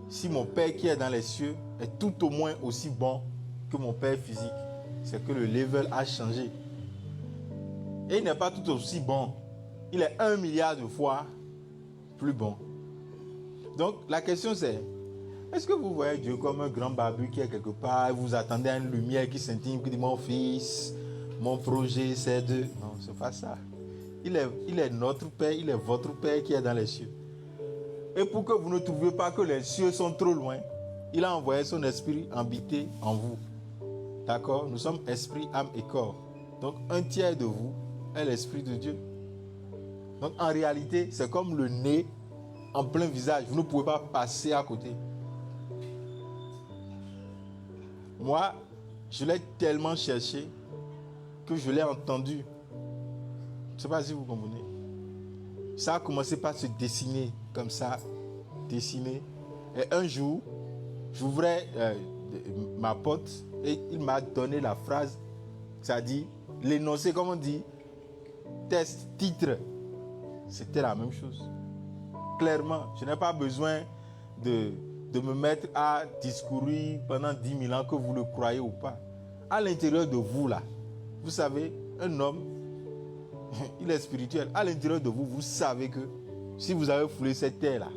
si mon père qui est dans les cieux est tout au moins aussi bon que mon père physique, c'est que le level a changé. Et il n'est pas tout aussi bon. Il est 1 milliard de fois plus bon. Donc, la question c'est, est-ce que vous voyez Dieu comme un grand barbu qui est quelque part, vous attendez à une lumière qui s'intime, qui dit, mon fils, mon projet c'est de... Non, c'est pas ça. Il est notre Père, il est votre Père qui est dans les cieux. Et pour que vous ne trouviez pas que les cieux sont trop loin, il a envoyé son esprit habiter en vous. D'accord? Nous sommes esprit, âme et corps. Donc, 1/3 de vous est l'esprit de Dieu. Donc, en réalité, c'est comme le nez en plein visage. Vous ne pouvez pas passer à côté. Moi, je l'ai tellement cherché que je l'ai entendu. Je ne sais pas si vous comprenez. Ça a commencé par se dessiner comme ça, dessiner. Et un jour, j'ouvrais ma porte et il m'a donné la phrase, ça dit, l'énoncé, comme on dit, test, titre. C'était la même chose. Clairement, je n'ai pas besoin de me mettre à discourir pendant 10 000 ans que vous le croyez ou pas. À l'intérieur de vous, là, vous savez, un homme, il est spirituel. À l'intérieur de vous, vous savez que si vous avez foulé cette terre-là,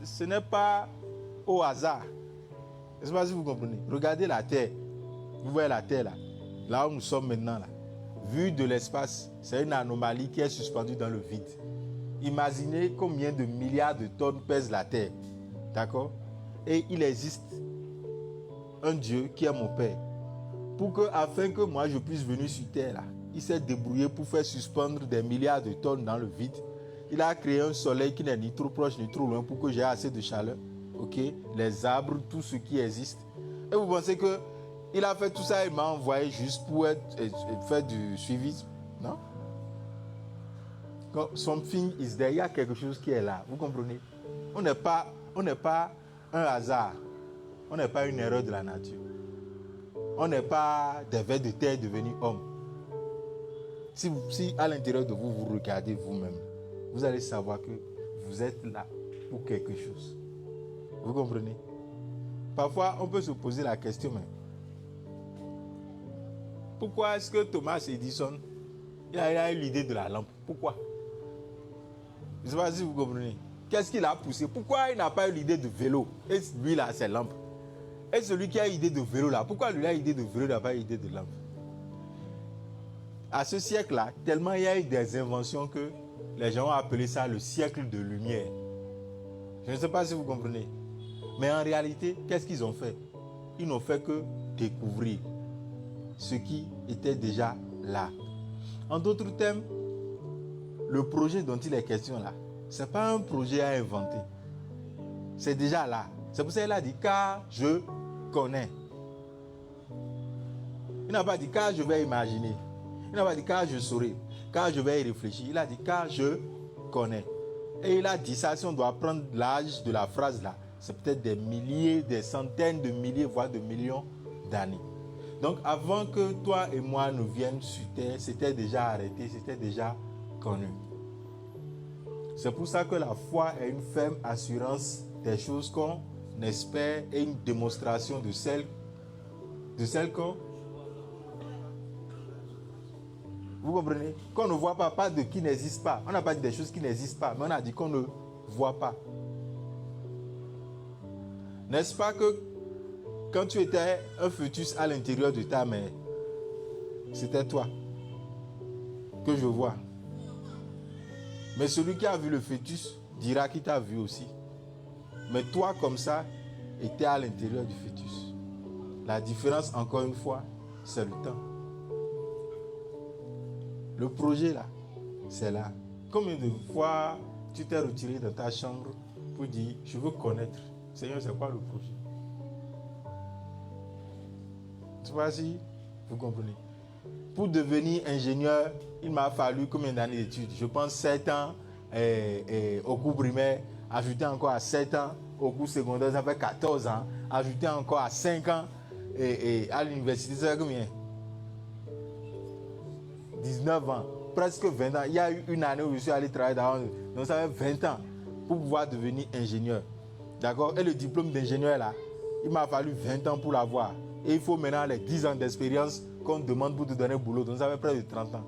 ce n'est pas au hasard. Je ne sais pas si vous comprenez. Regardez la terre. Vous voyez la terre, là. Là où nous sommes maintenant, là. Vu de l'espace, c'est une anomalie qui est suspendue dans le vide. Imaginez combien de milliards de tonnes pèse la terre. D'accord? Et il existe un Dieu qui est mon Père. Afin que moi je puisse venir sur terre, là, il s'est débrouillé pour faire suspendre des milliards de tonnes dans le vide. Il a créé un soleil qui n'est ni trop proche ni trop loin pour que j'ai assez de chaleur. Ok? Les arbres, tout ce qui existe. Et vous pensez que il a fait tout ça et m'a envoyé juste pour faire du suivisme? Non? Quand something is there, il y a quelque chose qui est là. Vous comprenez? On n'est pas un hasard. On n'est pas une erreur de la nature. On n'est pas des vers de terre devenus hommes. Si à l'intérieur de vous, vous regardez vous-même, vous allez savoir que vous êtes là pour quelque chose. Vous comprenez? Parfois, on peut se poser la question, mais pourquoi est-ce que Thomas Edison il a eu l'idée de la lampe? Pourquoi? Je ne sais pas si vous comprenez. Qu'est-ce qu'il a poussé? Pourquoi il n'a pas eu l'idée de vélo? Et lui là, c'est lampe. Et celui qui a eu l'idée de vélo là, pourquoi lui a eu l'idée de vélo, il n'a pas eu l'idée de lampe? À ce siècle-là, tellement il y a eu des inventions que les gens ont appelé ça le siècle de lumière. Je ne sais pas si vous comprenez. Mais en réalité, qu'est-ce qu'ils ont fait? Ils n'ont fait que découvrir ce qui était déjà là. En d'autres termes, le projet dont il est question là, ce n'est pas un projet à inventer. C'est déjà là. C'est pour ça qu'il a dit, car je connais. Il n'a pas dit, car je vais imaginer. Il n'a pas dit, car je saurai. Car je vais y réfléchir. Il a dit, car je connais. Et il a dit ça, si on doit prendre l'âge de la phrase là, c'est peut-être des milliers, des centaines de milliers, voire de millions d'années. Donc avant que toi et moi nous viennent sur terre, c'était déjà arrêté, c'était déjà connu. C'est pour ça que la foi est une ferme assurance des choses qu'on espère et une démonstration de celles qu'on... Vous comprenez? Qu'on ne voit pas de qui n'existe pas. On n'a pas dit des choses qui n'existent pas, mais on a dit qu'on ne voit pas. N'est-ce pas que quand tu étais un fœtus à l'intérieur de ta mère, c'était toi que je vois. Mais celui qui a vu le fœtus dira qu'il t'a vu aussi. Mais toi, comme ça, étais à l'intérieur du fœtus. La différence, encore une fois, c'est le temps. Le projet, là, c'est là. Combien de fois tu t'es retiré de ta chambre pour dire, je veux connaître. Seigneur, c'est quoi le projet? Tu vois si vous comprenez. Pour devenir ingénieur, il m'a fallu combien d'années d'études? Je pense 7 ans au cours primaire, ajouter encore à 7 ans au cours secondaire, ça fait 14 ans, ajouter encore à 5 ans à l'université, ça fait combien? 19 ans, presque 20 ans. Il y a eu une année où je suis allé travailler d'avant, donc ça fait 20 ans pour pouvoir devenir ingénieur. D'accord? Et le diplôme d'ingénieur là, il m'a fallu 20 ans pour l'avoir. Et il faut maintenant les 10 ans d'expérience qu'on demande pour te donner boulot. Donc ça fait près de 30 ans.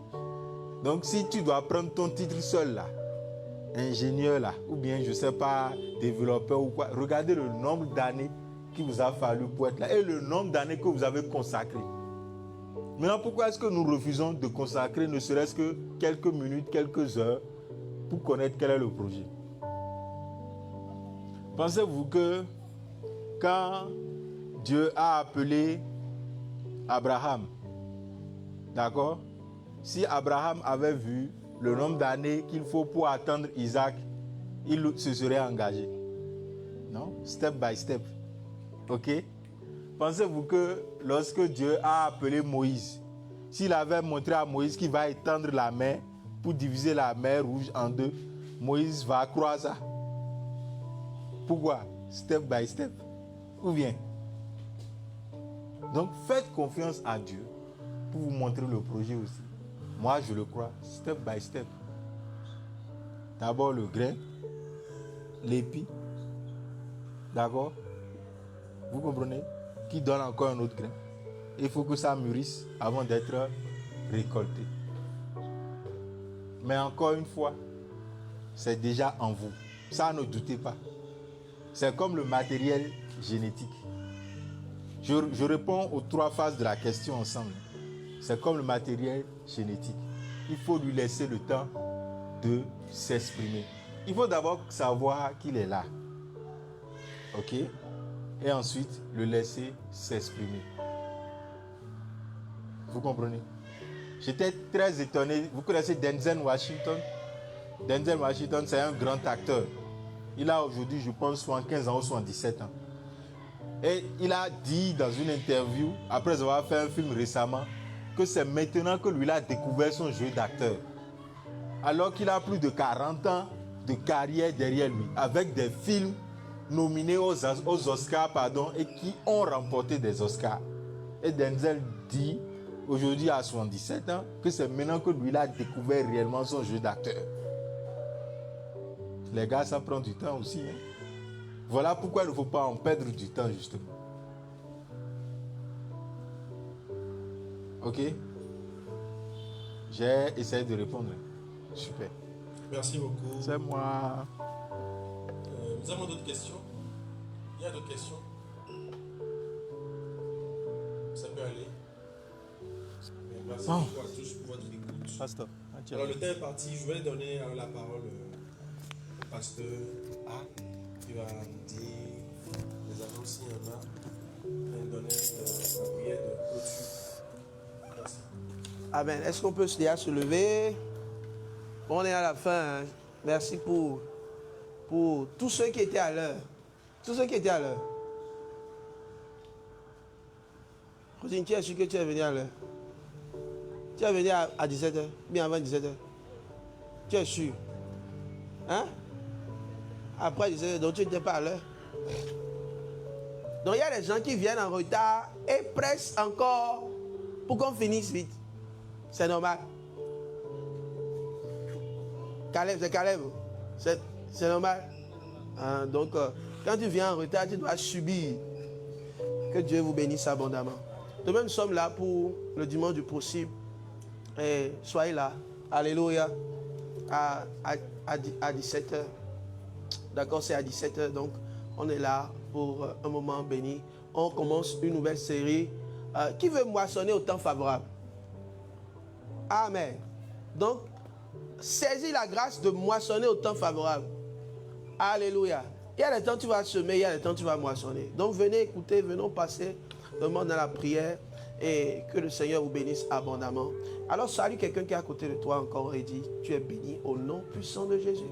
Donc si tu dois prendre ton titre seul là, ingénieur là, ou bien je ne sais pas, développeur ou quoi, regardez le nombre d'années qu'il vous a fallu pour être là et le nombre d'années que vous avez consacré. Maintenant, pourquoi est-ce que nous refusons de consacrer ne serait-ce que quelques minutes, quelques heures pour connaître quel est le projet? Pensez-vous que quand Dieu a appelé Abraham, d'accord? Si Abraham avait vu le nombre d'années qu'il faut pour attendre Isaac, il se serait engagé. Non? Step by step. Ok? Pensez-vous que lorsque Dieu a appelé Moïse, s'il avait montré à Moïse qu'il va étendre la main pour diviser la mer Rouge en deux, Moïse va croire ça. Pourquoi? Step by step. Ou bien? Donc faites confiance à Dieu pour vous montrer le projet aussi. Moi, je le crois, step by step. D'abord le grain, l'épi. D'accord? Vous comprenez? Qui donne encore un autre grain. Il faut que ça mûrisse avant d'être récolté. Mais encore une fois, c'est déjà en vous. Ça, ne doutez pas. C'est comme le matériel génétique. Je réponds aux 3 phases de la question ensemble. C'est comme le matériel génétique. Il faut lui laisser le temps de s'exprimer. Il faut d'abord savoir qu'il est là. OK? Et ensuite, le laisser s'exprimer. Vous comprenez? J'étais très étonné. Vous connaissez Denzel Washington? Denzel Washington, c'est un grand acteur. Il a aujourd'hui, je pense, 75 ans ou 77 ans. Et il a dit dans une interview, après avoir fait un film récemment, que c'est maintenant que lui a découvert son jeu d'acteur. Alors qu'il a plus de 40 ans de carrière derrière lui, avec des films nominés aux Oscars, et qui ont remporté des Oscars. Et Denzel dit, aujourd'hui à 77 ans, que c'est maintenant que lui a découvert réellement son jeu d'acteur. Les gars, ça prend du temps aussi. Voilà pourquoi il ne faut pas en perdre du temps, justement. Ok? J'ai essayé de répondre. Super. Merci beaucoup. C'est moi. Nous avons d'autres questions? Il y a d'autres questions? Ça peut aller. Merci beaucoup à tous pour votre écoute. Pasteur. Alors, le temps est parti. Je vais donner la parole au pasteur qui va nous dire les annonces s'il y en a. Et nous donner la prière de clôture. Merci. Amen. Est-ce qu'on peut déjà se lever? On est à la fin. Hein. Merci pour tous ceux qui étaient à l'heure. Tous ceux qui étaient à l'heure. Rosine, tu es sûr que tu es venu à l'heure? Tu es venu à 17h, bien avant 17h. Tu es sûr? Hein? Après 17h, donc tu n'étais pas à l'heure. Donc il y a des gens qui viennent en retard et pressent encore pour qu'on finisse vite. C'est normal. Caleb, c'est Caleb. C'est normal. Hein, donc, quand tu viens en retard, tu dois subir. Que Dieu vous bénisse abondamment. Demain, nous sommes là pour le dimanche du possible. Et soyez là. Alléluia. À 17h. D'accord, c'est à 17h. Donc, on est là pour un moment béni. On commence une nouvelle série. Qui veut moissonner au temps favorable? Amen. Donc, saisis la grâce de moissonner au temps favorable. Alléluia. Il y a des temps où tu vas semer, il y a des temps où tu vas moissonner. Donc, venez écouter, venons passer le moment dans la prière et que le Seigneur vous bénisse abondamment. Alors, salue quelqu'un qui est à côté de toi encore et dit, tu es béni au nom puissant de Jésus.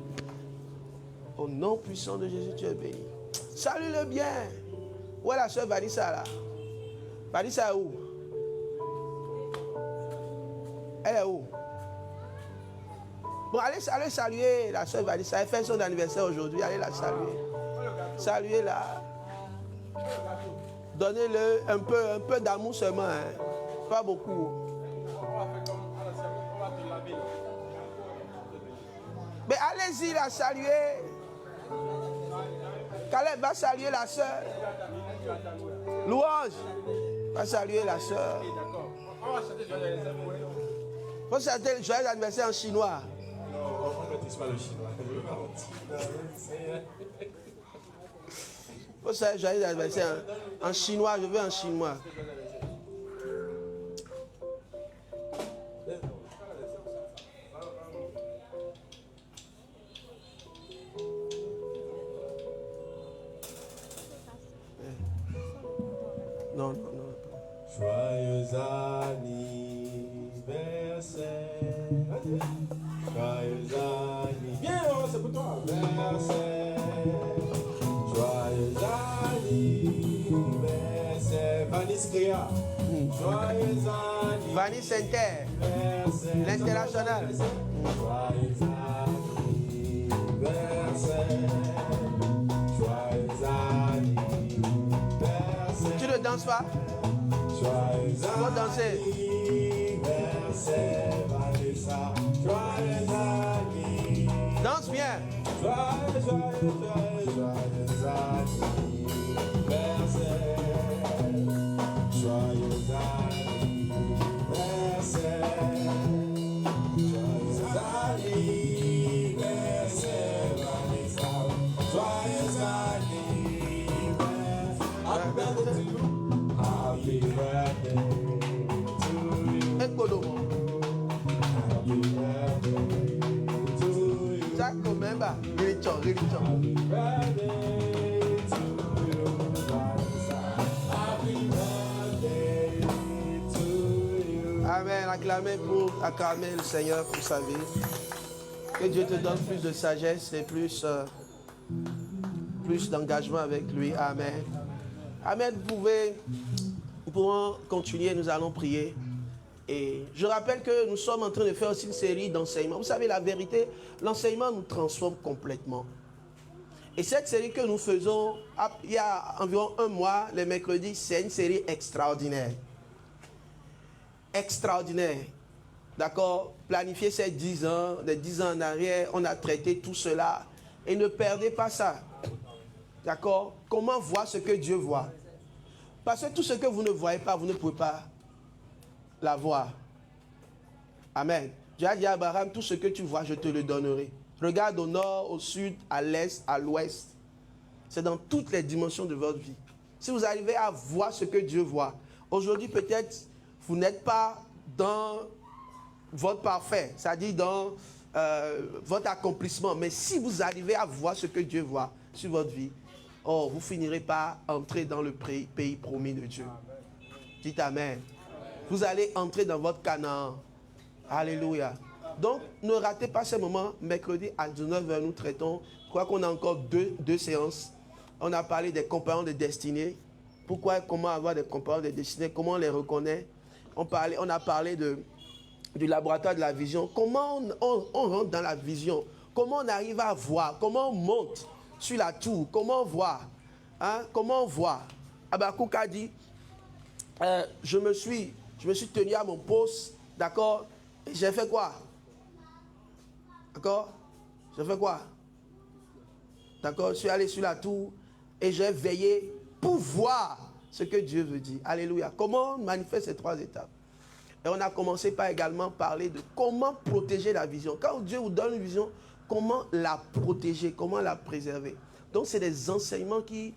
Au nom puissant de Jésus, tu es béni. Salue-le bien. Où est la soeur Vanessa là? Vanessa est où? Elle est où? Bon, allez saluer la soeur Vanessa. Elle fait son anniversaire aujourd'hui. Allez la saluer. Saluez-la. Donnez-le un peu d'amour seulement. Hein. Pas beaucoup. Mais allez-y la saluer. Caleb va saluer la soeur. Louange va saluer la soeur. Faut chanter le joyeux anniversaire en chinois. Non, on ne maîtrise pas le chinois. Faut chanter le joyeux anniversaire en chinois. Je veux en chinois. Non. Joyeux anniversaire. Joyeux anniversaire. Viens, c'est pour toi. Joyeux anniversaire. Vanessa. Crea. Joyeux Vanille Center, l'international. Joyeux anniversaire. Joyeux anniversaire. Tu ne danses pas? Joyeux Faut danser. anniversaire, Vanessa. Joyeux anniversaire. Danse bien. Joyeux, joyeux, joyeux, joyeux anniversaire. Joyeux anniversaire. Joyeux anniversaire, Vanessa. Joyeux anniversaire. Happy birthday to you. Happy birthday to you. Ekodomo. Happy birthday to you. Jack Comemba. Religion, religion. Happy birthday to you, Vanessa. Happy birthday to you. Amen. Acclamez le Seigneur pour sa vie. Que Dieu te donne plus de sagesse et plus d'engagement avec lui. Amen. Amen. Nous pouvons continuer. Nous allons prier. Et je rappelle que nous sommes en train de faire aussi une série d'enseignements. Vous savez, la vérité, l'enseignement nous transforme complètement. Et cette série que nous faisons, il y a environ un mois, les mercredis, c'est une série extraordinaire. Extraordinaire. D'accord? Planifier ces 10 ans, les 10 ans en arrière, on a traité tout cela. Et ne perdez pas ça. D'accord? Comment voir ce que Dieu voit? Parce que tout ce que vous ne voyez pas, vous ne pouvez pas la voir. Amen. Dieu a dit à Abraham, tout ce que tu vois, je te le donnerai. Regarde au nord, au sud, à l'est, à l'ouest. C'est dans toutes les dimensions de votre vie. Si vous arrivez à voir ce que Dieu voit, aujourd'hui peut-être vous n'êtes pas dans votre parfait, c'est-à-dire dans votre accomplissement. Mais si vous arrivez à voir ce que Dieu voit sur votre vie, oh, vous finirez par entrer dans le pays promis de Dieu. Dites Amen. Vous allez entrer dans votre Canaan. Alléluia. Donc, ne ratez pas ce moment. Mercredi à 19h, nous traitons. Je crois qu'on a encore deux séances. On a parlé des compagnons de destinée. Comment avoir des compagnons de destinée, comment on les reconnaît. On a parlé du laboratoire de la vision. Comment on rentre dans la vision. Comment on arrive à voir. Comment on monte sur la tour. Comment on voit. Hein? Comment on voit. Habakkuk a dit, je me suis tenu à mon poste, d'accord? Et j'ai fait quoi? D'accord? J'ai fait quoi? D'accord? Je suis allé sur la tour et j'ai veillé pour voir ce que Dieu veut dire. Alléluia. Comment on manifeste ces 3 étapes? Et on a commencé par également parler de comment protéger la vision. Quand Dieu vous donne une vision, comment la protéger, comment la préserver. Donc, c'est des enseignements qui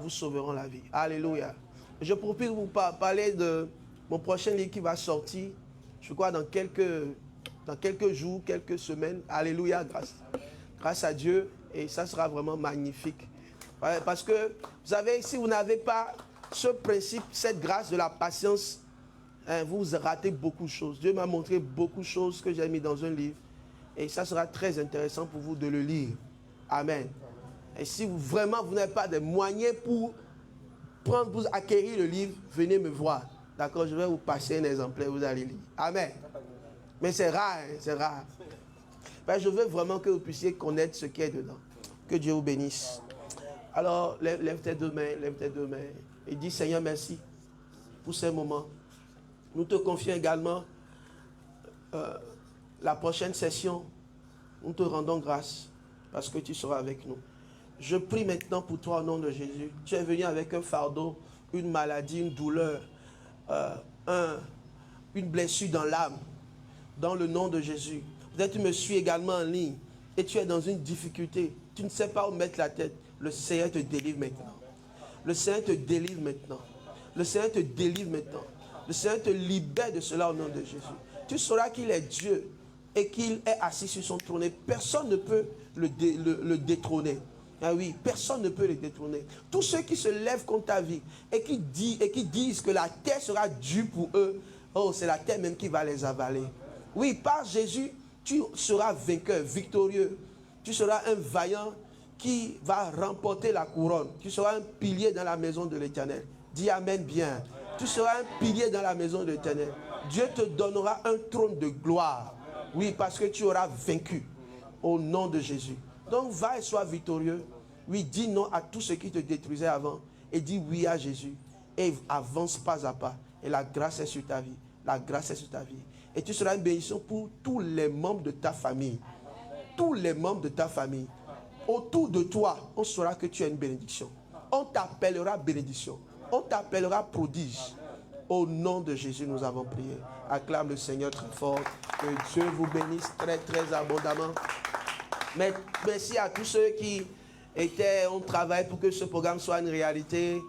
vous sauveront la vie. Alléluia. Je propose de vous parler de mon prochain livre qui va sortir, je crois, dans quelques jours, quelques semaines. Alléluia, grâce à Dieu. Et ça sera vraiment magnifique. Parce que, vous savez, si vous n'avez pas ce principe, cette grâce de la patience, vous ratez beaucoup de choses. Dieu m'a montré beaucoup de choses que j'ai mis dans un livre. Et ça sera très intéressant pour vous de le lire. Amen. Et si vous n'avez pas de moyens pour acquérir le livre, venez me voir. D'accord, je vais vous passer un exemplaire, vous allez lire. Amen. Mais c'est rare, hein, c'est rare. Ben, je veux vraiment que vous puissiez connaître ce qui est dedans. Que Dieu vous bénisse. Alors, lève tes deux mains, et dis Seigneur, merci pour ces moments. Nous te confions également la prochaine session. Nous te rendons grâce parce que tu seras avec nous. Je prie maintenant pour toi au nom de Jésus. Tu es venu avec un fardeau, une maladie, une douleur, une blessure dans l'âme. Dans le nom de Jésus. Peut-être tu me suis également en ligne et tu es dans une difficulté. Tu ne sais pas où mettre la tête. Le Seigneur te délivre maintenant. Le Seigneur te délivre maintenant. Le Seigneur te délivre maintenant. Le Seigneur te libère de cela au nom de Jésus. Tu sauras qu'il est Dieu et qu'il est assis sur son trône. Et personne ne peut le détrôner. Ah oui, personne ne peut le détrôner. Tous ceux qui se lèvent contre ta vie et qui disent que la terre sera due pour eux, oh, c'est la terre même qui va les avaler. Oui, par Jésus, tu seras vainqueur, victorieux. Tu seras un vaillant qui va remporter la couronne. Tu seras un pilier dans la maison de l'Éternel. Dis Amen bien. Tu seras un pilier dans la maison de l'Éternel. Dieu te donnera un trône de gloire. Oui, parce que tu auras vaincu au nom de Jésus. Donc va et sois victorieux. Oui, dis non à tout ce qui te détruisait avant et dis oui à Jésus. Et avance pas à pas. Et la grâce est sur ta vie. La grâce est sur ta vie. Et tu seras une bénédiction pour tous les membres de ta famille. Tous les membres de ta famille. Autour de toi, on saura que tu es une bénédiction. On t'appellera bénédiction. On t'appellera prodige. Au nom de Jésus, nous avons prié. Acclame le Seigneur très fort. Que Dieu vous bénisse très, très abondamment. Merci à tous ceux qui ont travaillé pour que ce programme soit une réalité.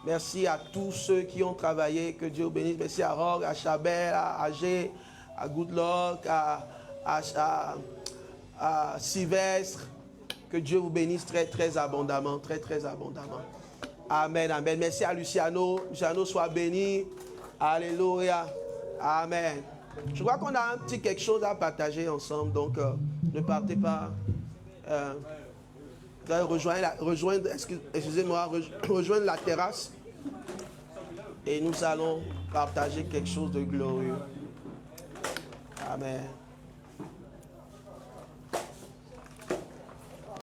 Merci à tous ceux qui ont travaillé. Que Dieu vous bénisse. Merci à Rogue, à Chabert, à Agé, à Goodluck, à Sylvestre. Que Dieu vous bénisse très, très abondamment. Très, très abondamment. Amen, amen. Merci à Luciano. Luciano, sois béni. Alléluia. Amen. Je crois qu'on a un petit quelque chose à partager ensemble. Donc, ne partez pas. Rejoindre la terrasse. Et nous allons partager quelque chose de glorieux. Amen.